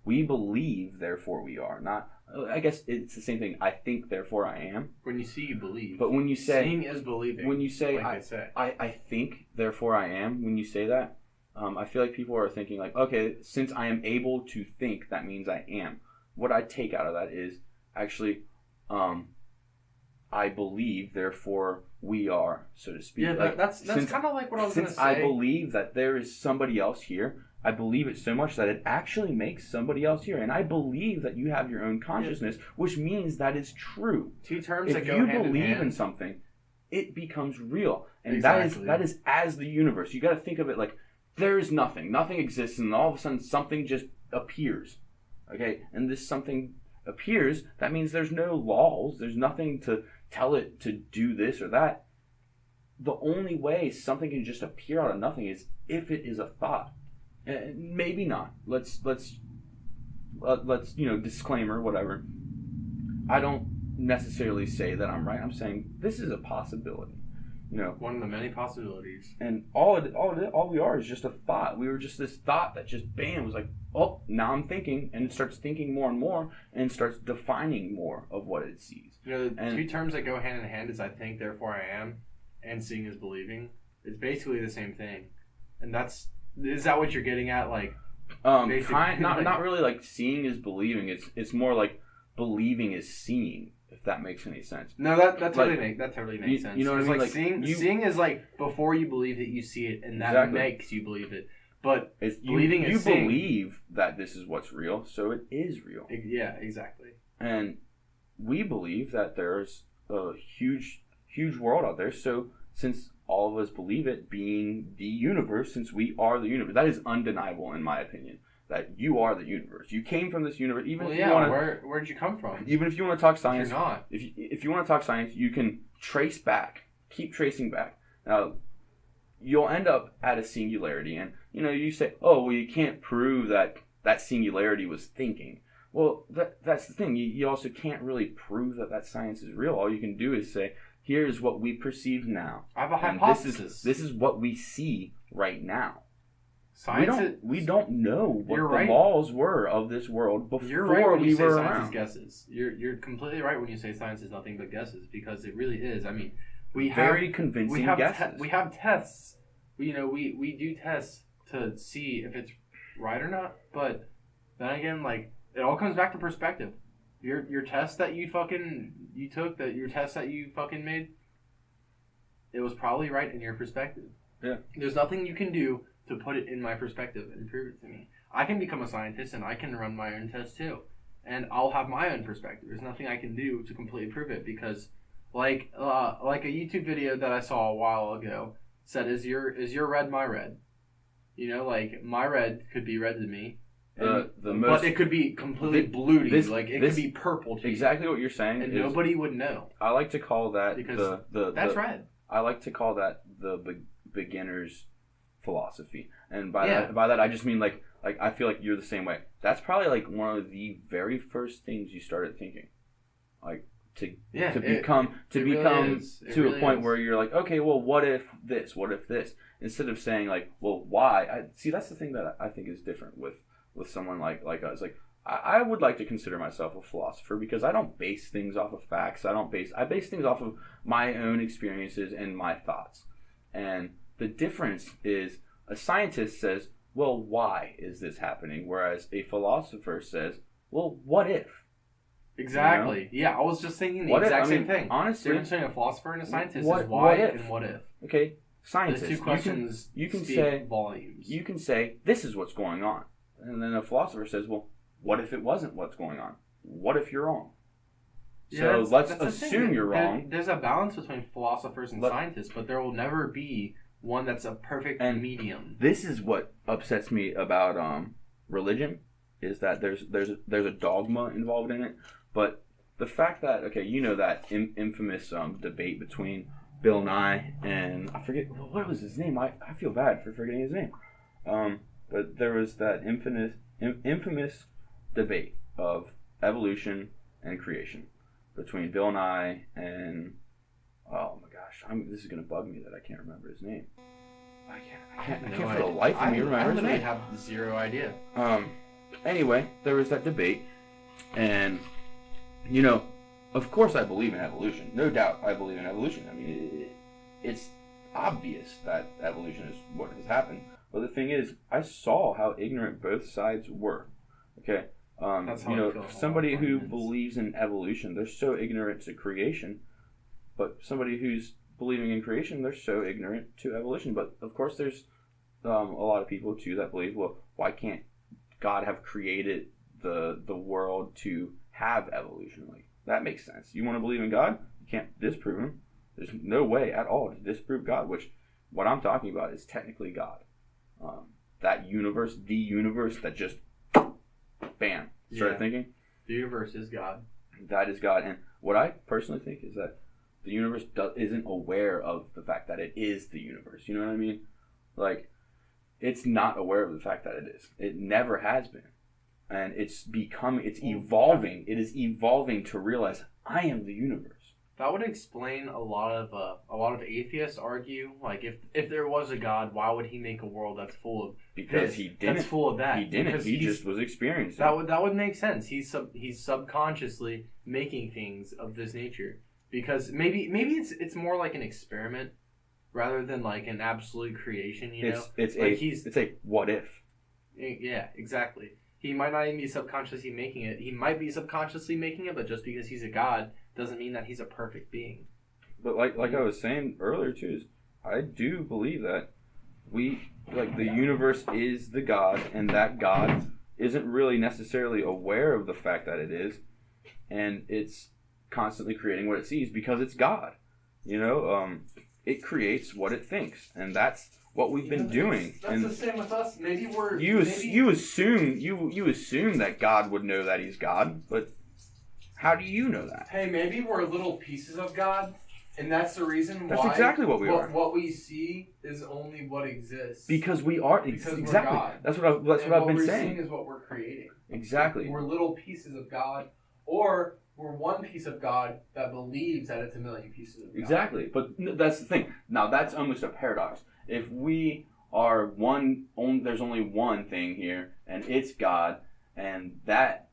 We believe, therefore we are. Not, I guess it's the same thing. I think, therefore I am. When you see, you believe. But when you say... Seeing is believing. When you say, like I think, therefore I am, when you say that, I feel like people are thinking like, okay, since I am able to think, that means I am. What I take out of that is actually, I believe, therefore we are, so to speak. Yeah, like, that's kind of like what I was going to say. Since I believe that there is somebody else here, I believe it so much that it actually makes somebody else here. And I believe that you have your own consciousness, which means that is true. Two terms that If go you hand in believe hand. in something, it becomes real. And Exactly. that is as the universe. You got to think of it like there is nothing. Nothing exists, and all of a sudden something just appears. Okay? And this something appears, that means there's no laws. There's nothing to tell it to do this or that. The only way something can just appear out of nothing is if it is a thought. Maybe not. Let's disclaimer, whatever. I don't necessarily say that I'm right. I'm saying this is a possibility. One of the many possibilities. And all we are is just a thought. We were just this thought that just bam was like, oh, now I'm thinking, and it starts thinking more and more, and starts defining more of what it sees. The two terms that go hand in hand is I think, therefore I am, and seeing is believing. It's basically the same thing, and is that what you're getting at? Like, not really like seeing is believing. It's more like believing is seeing. If that makes any sense. No, that totally makes sense. You know what I mean? Like seeing is like before you believe it, you see it, and that makes you believe it. But believing is seeing. You believe that this is what's real, so it is real. Yeah, exactly. And we believe that there's a huge world out there. So since all of us believe it, being the universe, since we are the universe, that is undeniable in my opinion. That you are the universe. You came from this universe. Even if you want to, where did you come from? Even if you want to talk science, you're not. If you want to talk science, you can trace back, keep tracing back. Now, you'll end up at a singularity, and you say, oh, well, you can't prove that singularity was thinking. Well, that's the thing. You also can't really prove that science is real. All you can do is say, here's what we perceive now. I have a hypothesis. This is what we see right now. We don't know what the laws were of this world before you're right when we you say were science around. Is guesses. You're completely right when you say science is nothing but guesses, because it really is. I mean, we have guesses. We have tests. We do tests to see if it's right or not. But then again, like, it all comes back to perspective. Your test that your test that you fucking made, it was probably right in your perspective. Yeah. There's nothing you can do to put it in my perspective and prove it to me. I can become a scientist and I can run my own tests too. And I'll have my own perspective. There's nothing I can do to completely prove it, because like a YouTube video that I saw a while ago said, is your red my red? Like my red could be red to me. But it could be completely blue to you. Like it could be purple to you. Exactly what you're saying. And nobody would know. I like to call that because that's red. I like to call that the beginner's philosophy, and by that I just mean like I feel like you're the same way. That's probably like one of the very first things you started thinking, like to become to a point where you're like, okay, well, what if this, instead of saying like, well, why? That's the thing that I think is different with someone like us. Like I would like to consider myself a philosopher because I don't base things off of facts. I base things off of my own experiences and my thoughts. And the difference is a scientist says, well, why is this happening? Whereas a philosopher says, well, what if? Exactly. Yeah, I was just thinking the exact same thing. Honestly, the difference between a philosopher and a scientist is why and what if. Okay, scientist. Those two questions you can speak say volumes. You can say, this is what's going on. And then a philosopher says, well, what if it wasn't what's going on? What if you're wrong? Yeah, so let's assume you're wrong. There's a balance between philosophers and scientists, but there will never be one that's a perfect medium. This is what upsets me about religion, is that there's a dogma involved in it. But the fact that, that infamous debate between Bill Nye and, I forget, what was his name? I feel bad for forgetting his name. But there was that infamous debate of evolution and creation between Bill Nye and, oh my gosh, this is going to bug me that I can't remember his name. I can't for the life of me remember his name. I have zero idea. Anyway, there was that debate, and, of course I believe in evolution. No doubt I believe in evolution. I mean, it's obvious that evolution is what has happened. But the thing is, I saw how ignorant both sides were. Okay? Somebody who believes in evolution, they're so ignorant to creation, but somebody who's believing in creation, they're so ignorant to evolution. But of course, there's a lot of people too that believe, well, why can't God have created the world to have evolution? Like, that makes sense. You want to believe in God? You can't disprove him. There's no way at all to disprove God, which what I'm talking about is technically God. That universe, the universe that just, bam, started thinking. The universe is God. That is God. And what I personally think is that the universe isn't aware of the fact that it is the universe. You know what I mean? Like, it's not aware of the fact that it is. It never has been. And it's evolving. It is evolving to realize, I am the universe. That would explain a lot of atheists argue, like, if there was a God, why would he make a world that's full of because this, he didn't. That's full of that. He didn't. He just was experiencing. That would make sense. He's subconsciously making things of this nature, because maybe it's more like an experiment rather than like an absolute creation. It's a what if. Yeah, exactly. He might not even be subconsciously making it. He might be subconsciously making it, but just because he's a god doesn't mean that he's a perfect being. But like I was saying earlier too, is I do believe that the universe is the God, and that God isn't really necessarily aware of the fact that it is, and it's constantly creating what it sees because it's God. It creates what it thinks, and that's what we've been doing. That's the same with us. Maybe we're you assume that God would know that he's God, but how do you know that? Hey, maybe we're little pieces of God, and that's the reason why. That's exactly what we are. What we see is only what exists. Because we are exactly. We're God. That's what I've been saying. What we're seeing is what we're creating. Exactly. We're little pieces of God, or we're one piece of God that believes that it's a million pieces of God. Exactly, but that's the thing. Now that's almost a paradox. If we are there's only one thing here, and it's God, and that,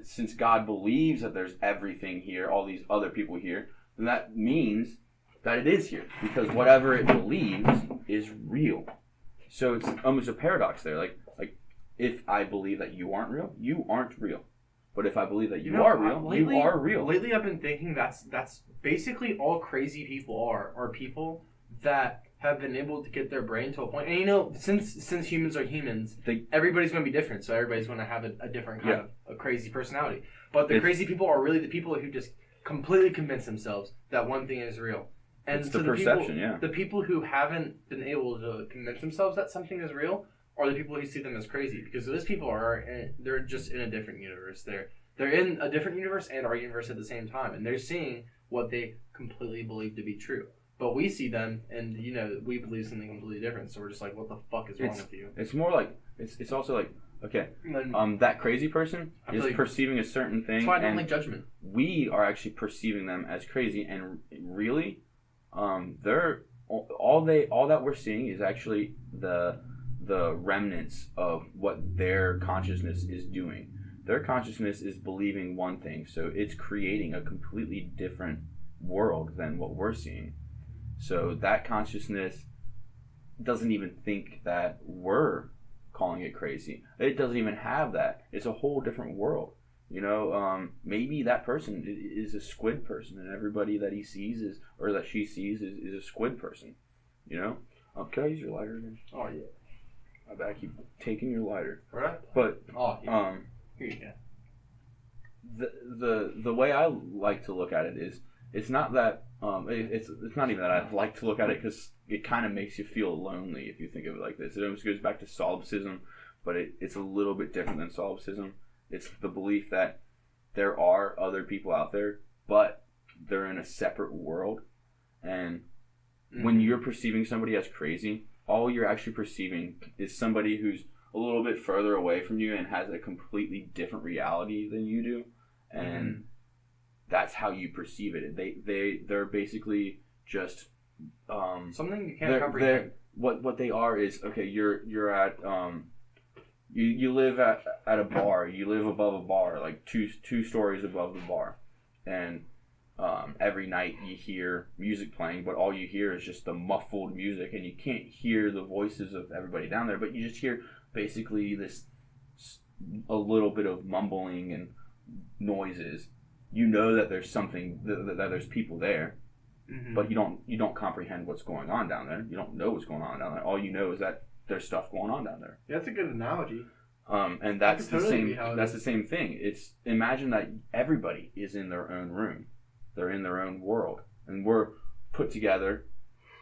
since God believes that there's everything here, all these other people here, then that means that it is here, because whatever it believes is real. So it's almost a paradox there. Like if I believe that you aren't real, you aren't real. But if I believe that you are real, you are real. Lately, I've been thinking that's basically all crazy people are people that have been able to get their brain to a point. And since humans are humans, everybody's going to be different. So everybody's going to have a different kind of a crazy personality. But the crazy people are really the people who just completely convince themselves that one thing is real. And it's the perception, the people who haven't been able to convince themselves that something is real are the people who see them as crazy, because those people they're just in a different universe. They're in a different universe and our universe at the same time, and they're seeing what they completely believe to be true. But we see them, and we believe something completely different. So we're just like, what the fuck is wrong with you? It's more like it's also like, okay, that crazy person is perceiving a certain thing. That's why I don't like judgment. We are actually perceiving them as crazy, and really, they're all that we're seeing is actually the remnants of what their consciousness is doing. Their consciousness is believing one thing, so it's creating a completely different world than what we're seeing. So that consciousness doesn't even think that we're calling it crazy. It doesn't even have that. It's a whole different world. Maybe that person is a squid person, and everybody that he sees or that she sees is a squid person. Can I use your lighter again? Oh yeah. I keep taking your lighter. Right. But here you go. The way I like to look at it is, it's not that it's not even that I like to look at it, because it kind of makes you feel lonely if you think of it like this. It almost goes back to solipsism, but it's a little bit different than solipsism. It's the belief that there are other people out there, but they're in a separate world, and when you're perceiving somebody as crazy, all you're actually perceiving is somebody who's a little bit further away from you and has a completely different reality than you do, and that's how you perceive it. They're basically just something you can't comprehend. What they are is, okay, you're at you live at a bar. You live above a bar, like two stories above the bar, and every night you hear music playing, but all you hear is just the muffled music, and you can't hear the voices of everybody down there, but you just hear basically a little bit of mumbling and noises. That there's something, that there's people there, but you don't comprehend what's going on down there. You don't know what's going on down there. All you know is that there's stuff going on down there. Yeah, that's a good analogy. And that's the same. That's the same thing. It's imagine that everybody is in their own room, they're in their own world, and we're put together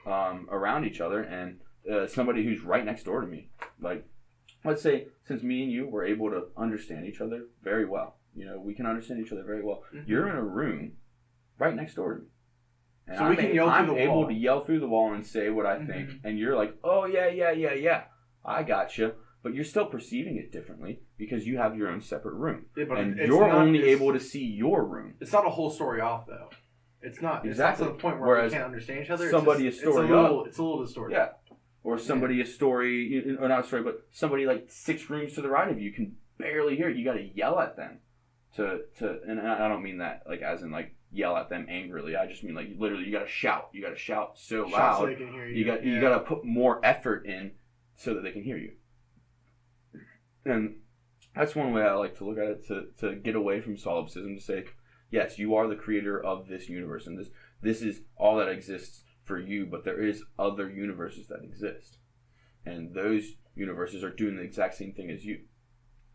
around each other. And somebody who's right next door to me, like let's say, since me and you were able to understand each other very well, we can understand each other very well. Mm-hmm. You're in a room right next door to me. And so I'm able to yell through the wall and say what I think, and you're like, oh, yeah, I gotcha. But you're still perceiving it differently because you have your own separate room. Yeah, and you're only able to see your room. It's not a whole story off, though. It's not. Exactly. It's not to the point where we can't understand each other. Somebody a story It's a little distorted. Yeah. Or somebody a story, or not a story, but somebody like 6 rooms to the right of you can barely hear it. You got to yell at them. And I don't mean that like as in like yell at them angrily. I just mean like literally you got to shout. You got to shout so loud. So they can hear you. You got to put more effort in so that they can hear you. And that's one way I like to look at it, to get away from solipsism, to say, yes, you are the creator of this universe, and this is all that exists for you, but there is other universes that exist. And those universes are doing the exact same thing as you.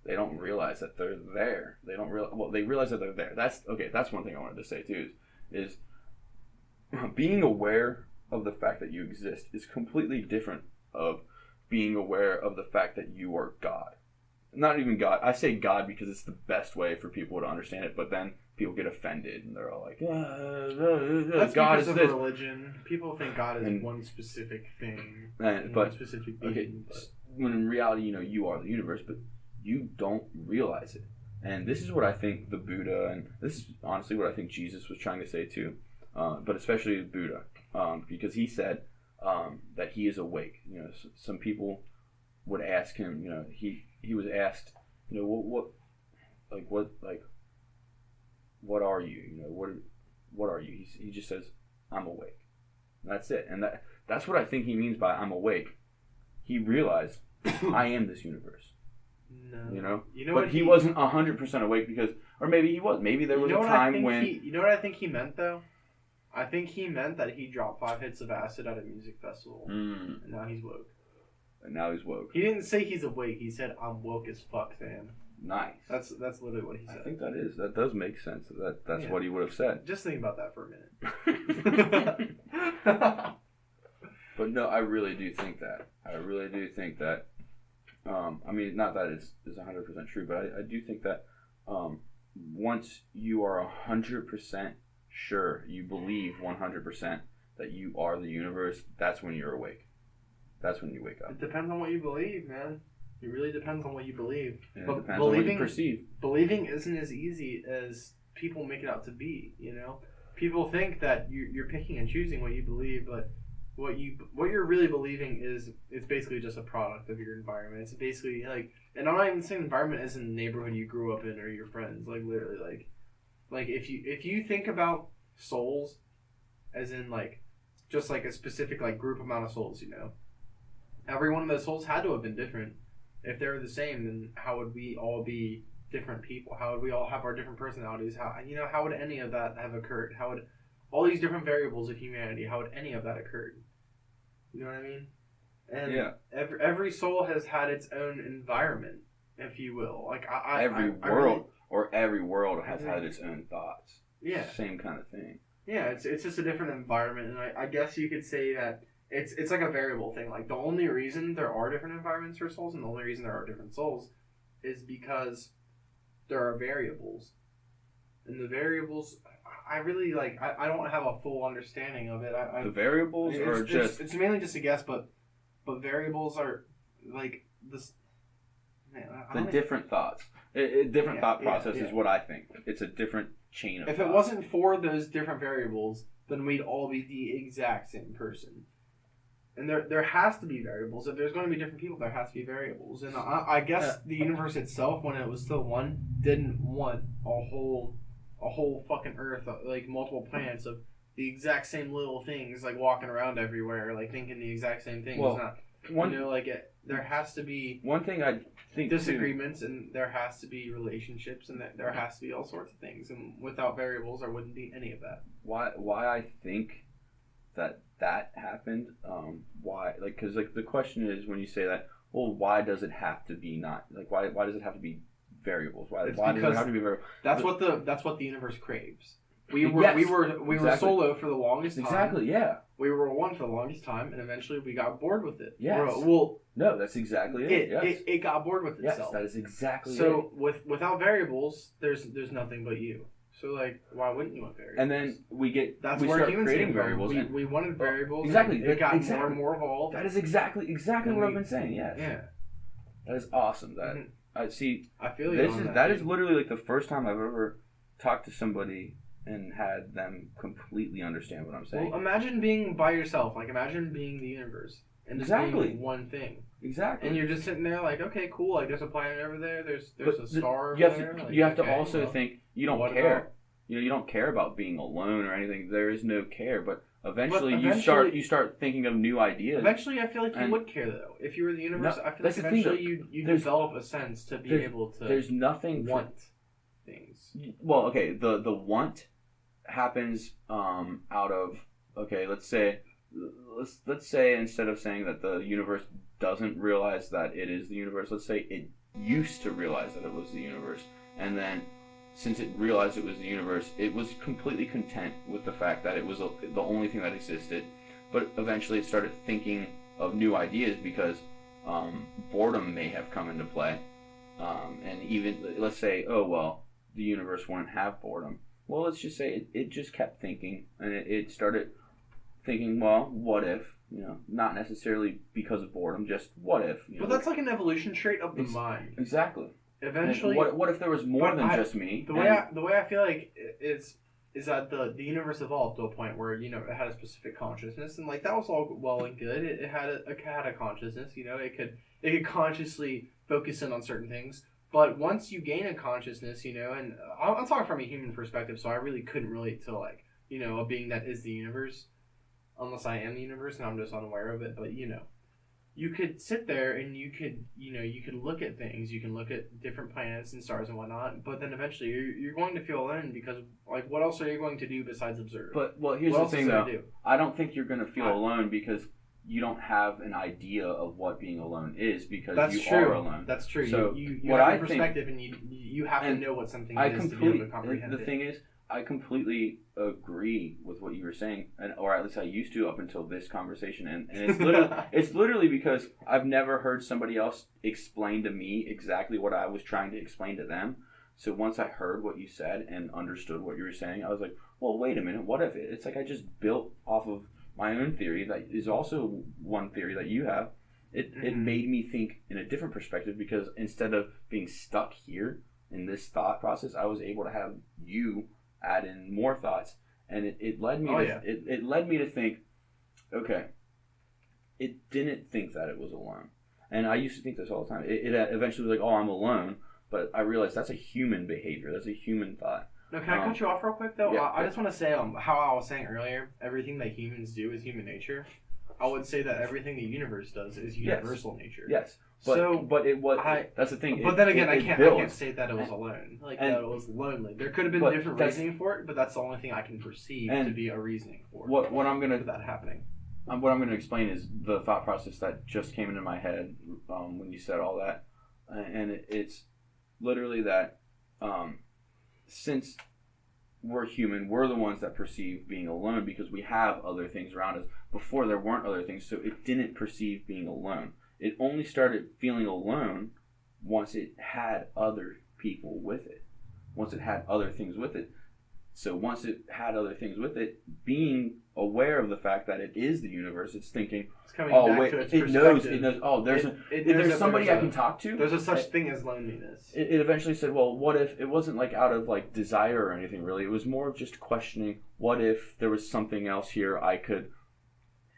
They don't realize that they're there. They realize that they're there. That's one thing I wanted to say too, is being aware of the fact that you exist is completely different of being aware of the fact that you are God. Not even God. I say God because it's the best way for people to understand it, but then people get offended and they're all like, that's God is this. Religion. People think God is one specific thing, one specific being. Okay, when in reality, you are the universe, but you don't realize it. And this is what I think the Buddha, and this is honestly what I think Jesus was trying to say too, but especially the Buddha, because he said that he is awake. Some people would ask him, he was asked, what are you? What are you? He just says, I'm awake. And that's it. And that's what I think he means by I'm awake. He realized I am this universe. No. But he wasn't 100% awake because, or maybe he was. Maybe there was a time when. You know what I think he meant though? I think he meant that he dropped 5 hits of acid at a music festival, and now he's woke. He didn't say he's awake. He said, "I'm woke as fuck, fam." Nice. That's literally what he said. I think that does make sense. That's what he would have said. Just think about that for a minute. But no, I really do think that. I mean, not that it's 100% true, but I do think that once you are 100% sure, you believe 100% that you are the universe, that's when you're awake. That's when you wake up. It depends on what you believe, man. It really depends on what you believe. And it depends on what you perceive. Believing isn't as easy as people make it out to be, People think that you're picking and choosing what you believe, but what you're really believing is it's basically just a product of your environment. It's basically like, and I'm not even saying environment is in the neighborhood you grew up in or your friends. Like literally, like if you think about souls, as in like just like a specific like group amount of souls, every one of those souls had to have been different. If they were the same, then how would we all be different people? How would we all have our different personalities? How would any of that have occurred? How would all these different variables of humanity, how would any of that occurred? You know what I mean? And every soul has had its own environment, if you will. Like every world has had its own thoughts. Yeah. Same kind of thing. Yeah, it's just a different environment, and I guess you could say that it's like a variable thing. Like the only reason there are different environments for souls, and the only reason there are different souls, is because there are variables, and the variables. I really like. I don't have a full understanding of it. The variables are just. It's mainly just a guess, but variables are like this. Man, different thoughts. Different thought process is what I think. It's a different chain of. If thought. It wasn't for those different variables, then we'd all be the exact same person. And there has to be variables. If there's going to be different people, there has to be variables. And I guess the universe itself, when it was still one, didn't want a whole fucking Earth, like multiple planets of the exact same little things, like walking around everywhere, like thinking the exact same thing. Well, there has to be one thing I think disagreements, and there has to be relationships, and there has to be all sorts of things. And without variables, there wouldn't be any of that. Why I think that happened. Why? Like, because like the question is when you say that, well, why does it have to be not like why does it have to be variables? Why does it have to be variables? That's what the universe craves. We were solo for the longest time. Exactly. Yeah. We were one for the longest time, and eventually we got bored with it. Yes. Well, no, that's exactly it. Yes. It got bored with itself. Yes, that is exactly it. So without variables, there's nothing but you. So like, why wouldn't you want variables? And then we start humans creating variables. We wanted variables. Exactly. It got more and more evolved. That is exactly what I've been saying. Yes. Yeah. That is awesome. That I see. I feel that is literally like the first time I've ever talked to somebody and had them completely understand what I'm saying. Well, imagine being by yourself. Like, imagine being the universe and just being one thing. Exactly. And you're just sitting there like, okay, cool. Like, there's a planet over there. There's a star over there. You have to also think you don't care. You don't care about being alone or anything. There is no care, but eventually you start thinking of new ideas. Eventually, I feel like you would care though. If you were the universe, I feel like eventually you develop a sense to be able to. There's nothing want things. Well, okay, the want happens out of let's say instead of saying that the universe doesn't realize that it is the universe, let's say it used to realize that it was the universe, and then since it realized it was the universe, it was completely content with the fact that it was the only thing that existed, but eventually it started thinking of new ideas because boredom may have come into play, and even let's say the universe wouldn't have boredom. Well, let's just say it just kept thinking, and it started thinking, well, what if? Not necessarily because of boredom, just what if? But that's like an evolution trait of the mind. Exactly. Eventually, what if there was more than just me? The way I feel like is that the universe evolved to a point where it had a specific consciousness, and like that was all well and good. It had a consciousness. It could consciously focus in on certain things. But once you gain a consciousness, and I'm talking from a human perspective, so I really couldn't relate to like, a being that is the universe, unless I am the universe and I'm just unaware of it. But you could sit there and you could look at things, you can look at different planets and stars and whatnot. But then eventually you're going to feel alone because like what else are you going to do besides observe? But here's the thing though, I don't think you're going to feel alone because you don't have an idea of what being alone is because are alone. That's true. So you have a perspective and you have to know what something is to be able to comprehend it. The thing is, I completely agree with what you were saying, or at least I used to up until this conversation, and it's literally because I've never heard somebody else explain to me exactly what I was trying to explain to them. So once I heard what you said and understood what you were saying, I was like, well, wait a minute, what if it's like I just built off of my own theory that is also one theory that you have. It made me think in a different perspective because instead of being stuck here in this thought process, I was able to have you add in more thoughts, and it led me it led me to think, okay, it didn't think that it was alone. And I used to think this all the time. It eventually was like, oh, I'm alone, but I realized that's a human behavior. That's a human thought. No, can I cut you off real quick, though? Yeah, I just want to say how I was saying earlier, everything that humans do is human nature. I would say that everything the universe does is universal nature. Yes. That's the thing. But then again, I can't say that it was alone. Like, that it was lonely. There could have been different reasoning for it, but that's the only thing I can perceive to be a reasoning for that happening. What I'm going to explain is the thought process that just came into my head when you said all that. And it's literally that since we're human, we're the ones that perceive being alone because we have other things around us. Before there weren't other things, so it didn't perceive being alone. It only started feeling alone once it had other people with it. Once it had other things with it. So once it had other things with it, being aware of the fact that it is the universe, it's thinking, it knows, oh, there's somebody I can talk to. There's a such thing as loneliness. It eventually said, well, what if, it wasn't like out of like desire or anything really, it was more of just questioning, what if there was something else here I could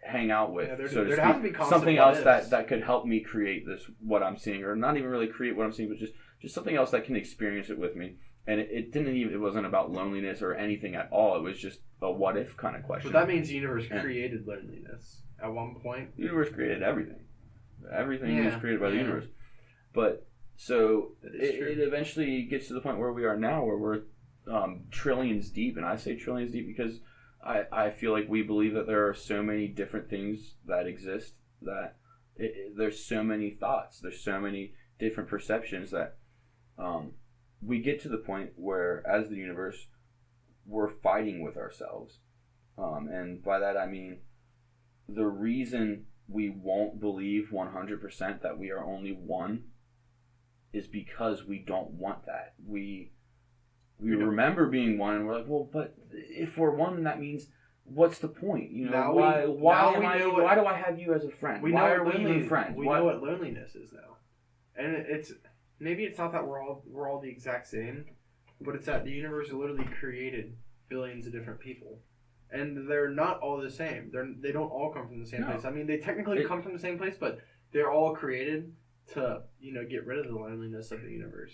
hang out with, so to speak, something else that could help me create this, what I'm seeing, or not even really create what I'm seeing, but just something else that can experience it with me. And it wasn't about loneliness or anything at all. It was just a what if kind of question. But that means the universe created loneliness at one point. The universe created everything. Everything was created by the universe. But so it eventually gets to the point where we are now, where we're trillions deep. And I say trillions deep because I feel like we believe that there are so many different things that exist that there's so many thoughts, there's so many different perceptions that we get to the point where, as the universe, we're fighting with ourselves. And by that I mean the reason we won't believe 100% that we are only one is because we don't want that. We remember being one, and we're like, well, but if we're one, that means what's the point? You know, why do I have you as a friend? Why are we even friends? We know what loneliness is now, and it's maybe it's not that we're all the exact same, but it's that the universe literally created billions of different people, and they're not all the same. They don't all come from the same place. I mean, they technically come from the same place, but they're all created to get rid of the loneliness of the universe.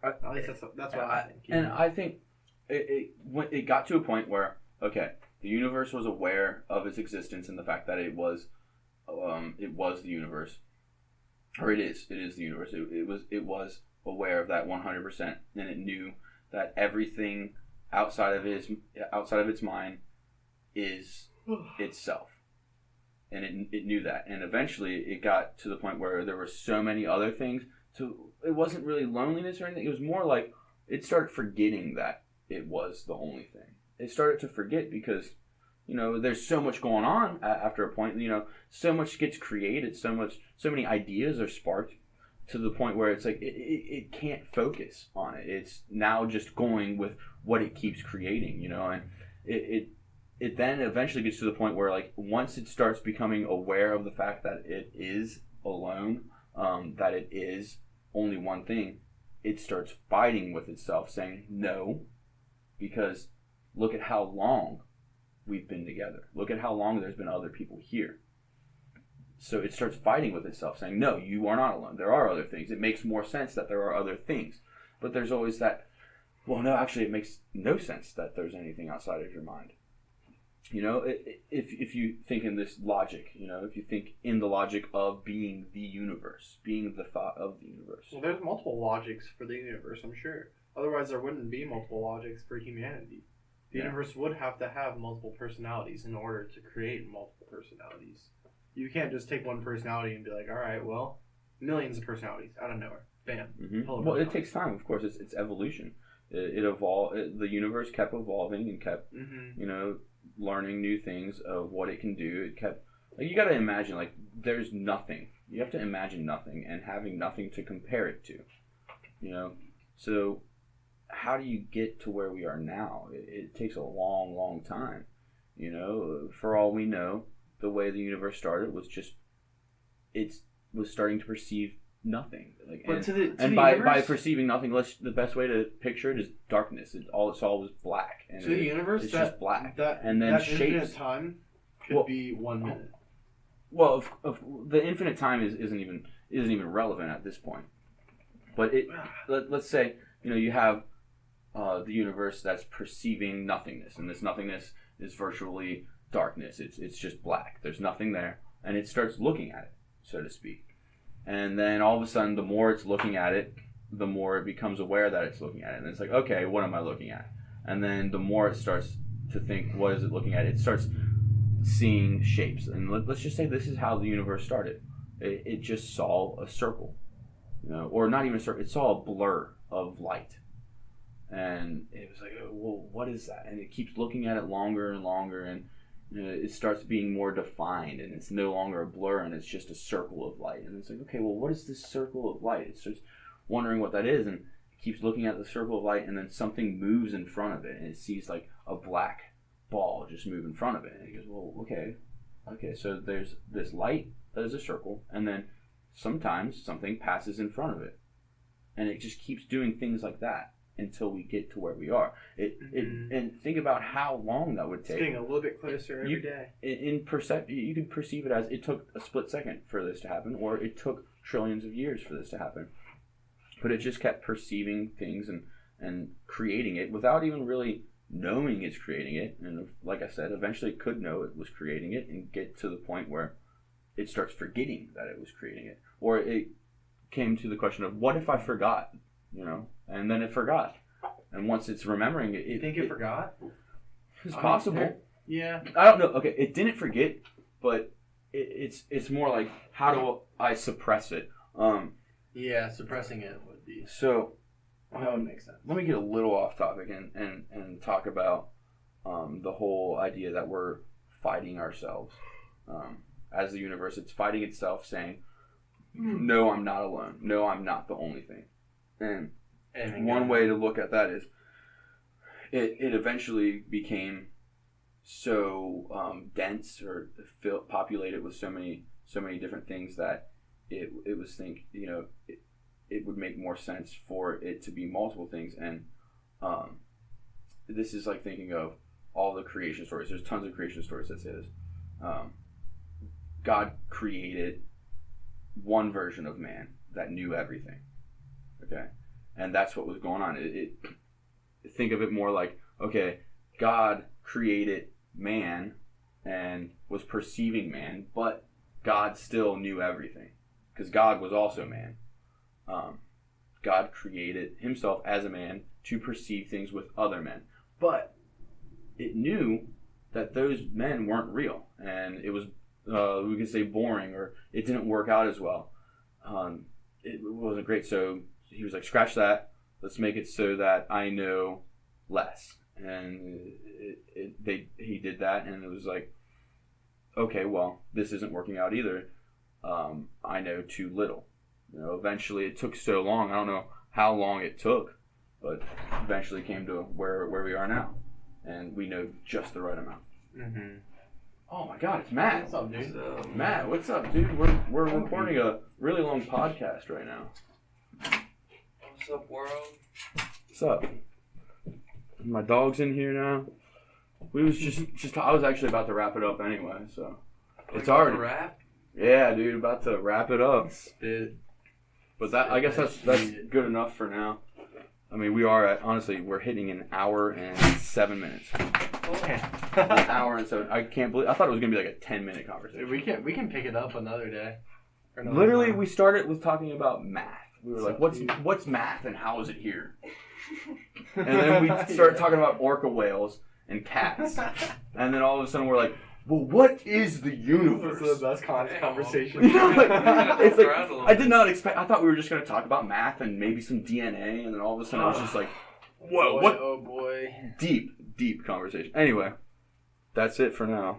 At least that's what I think. And I think it got to a point where, okay, the universe was aware of its existence and the fact that it was the universe, or it is the universe. It was aware of that 100%, and it knew that everything outside of its mind is itself, and it knew that. And eventually, it got to the point where there were so many other things. So it wasn't really loneliness or anything. It was more like it started forgetting that it was the only thing. It started to forget because, there's so much going on after a point. So much gets created, so many ideas are sparked to the point where it's like it can't focus on it. It's now just going with what it keeps creating, and it then eventually gets to the point where, like, once it starts becoming aware of the fact that it is alone, that it is only one thing, it starts fighting with itself, saying no, because look at how long we've been together. Look at how long there's been other people here. So it starts fighting with itself, saying, no, you are not alone. There are other things. It makes more sense that there are other things. But there's always that, well, no, actually, it makes no sense that there's anything outside of your mind. If you think in this logic, if you think in the logic of being the universe, being the thought of the universe. Well, there's multiple logics for the universe, I'm sure. Otherwise, there wouldn't be multiple logics for humanity. The universe would have to have multiple personalities in order to create multiple personalities. You can't just take one personality and be like, all right, well, millions of personalities out of nowhere. Bam. Mm-hmm. Well, it takes time, of course. It's evolution. It evolved. The universe kept evolving and kept, learning new things of what it can do. It kept, you got to imagine, there's nothing. You have to imagine nothing and having nothing to compare it to. So how do you get to where we are now? It takes a long, long time. For all we know, the way the universe started was just, it was starting to perceive nothing. By perceiving nothing, the best way to picture it is darkness. All it saw was black. And the universe, it's just black. And then shapes. Infinite time could be 1 minute. Well, the infinite time isn't even relevant at this point. But let's say you have the universe that's perceiving nothingness, and this nothingness is virtually darkness. It's just black. There's nothing there, and it starts looking at it, so to speak. And then all of a sudden, the more it's looking at it, the more it becomes aware that it's looking at it. And it's like, okay, what am I looking at? And then the more it starts to think, what is it looking at? It starts seeing shapes. And let's just say this is how the universe started. It just saw a circle, or not even a circle. It saw a blur of light. And it was like, oh, well, what is that? And it keeps looking at it longer and longer, and it starts being more defined, and it's no longer a blur, and it's just a circle of light. And it's like, okay, well, what is this circle of light? It starts wondering what that is, and it keeps looking at the circle of light, and then something moves in front of it, and it sees like a black ball just move in front of it. And it goes, well, okay, so there's this light that is a circle, and then sometimes something passes in front of it, and it just keeps doing things like that until we get to where we are. And think about how long that would take. It's getting a little bit closer every day. You could perceive it as it took a split second for this to happen, or it took trillions of years for this to happen. But it just kept perceiving things and creating it without even really knowing it's creating it. And like I said, eventually it could know it was creating it and get to the point where it starts forgetting that it was creating it. Or it came to the question of, what if I forgot? And then it forgot. And once it's remembering it... You think it forgot? It's possible. Yeah. I don't know. Okay, it didn't forget, but it's more like, how do I suppress it? Yeah, suppressing it would be. So, that would make sense. Let me get a little off topic and talk about the whole idea that we're fighting ourselves. As the universe, it's fighting itself, saying, no, I'm not alone. No, I'm not the only thing. And one way to look at that is it eventually became so dense or populated with so many different things that it was it would make more sense for it to be multiple things. And this is like thinking of all the creation stories. There's tons of creation stories that say this. God created one version of man that knew everything. Okay, and that's what was going on. Think of it more like, okay, God created man and was perceiving man, but God still knew everything because God was also man. God created himself as a man to perceive things with other men, but it knew that those men weren't real, and it was we could say boring, or it didn't work out as well. It wasn't great, so he was like, scratch that, let's make it so that I know less. And he did that, and it was like, okay, well, this isn't working out either. I know too little. Eventually it took so long, I don't know how long it took, but eventually came to where we are now, and we know just the right amount. Mm-hmm. Oh my God, it's Matt. What's up, dude? Matt, what's up, dude? We're recording a really long podcast right now. What's up, world? What's up? My dog's in here now. We was just I was actually about to wrap it up anyway, so it's already wrap. Yeah, dude, about to wrap it up. Spit. But I guess that's good enough for now. I mean, we're hitting an hour and 7 minutes. Okay. An hour and 7. I can't believe. I thought it was gonna be like a 10-minute conversation. We can pick it up another day. Literally, we started with talking about math. We were like, what's math and how is it here? And then we started talking about orca whales and cats. And then all of a sudden we're like, well, what is the universe? This is the best conversation. It's like, I did not expect. I thought we were just going to talk about math and maybe some DNA, and then all of a sudden I was just like, whoa, what? Oh boy. Deep conversation. Anyway, that's it for now.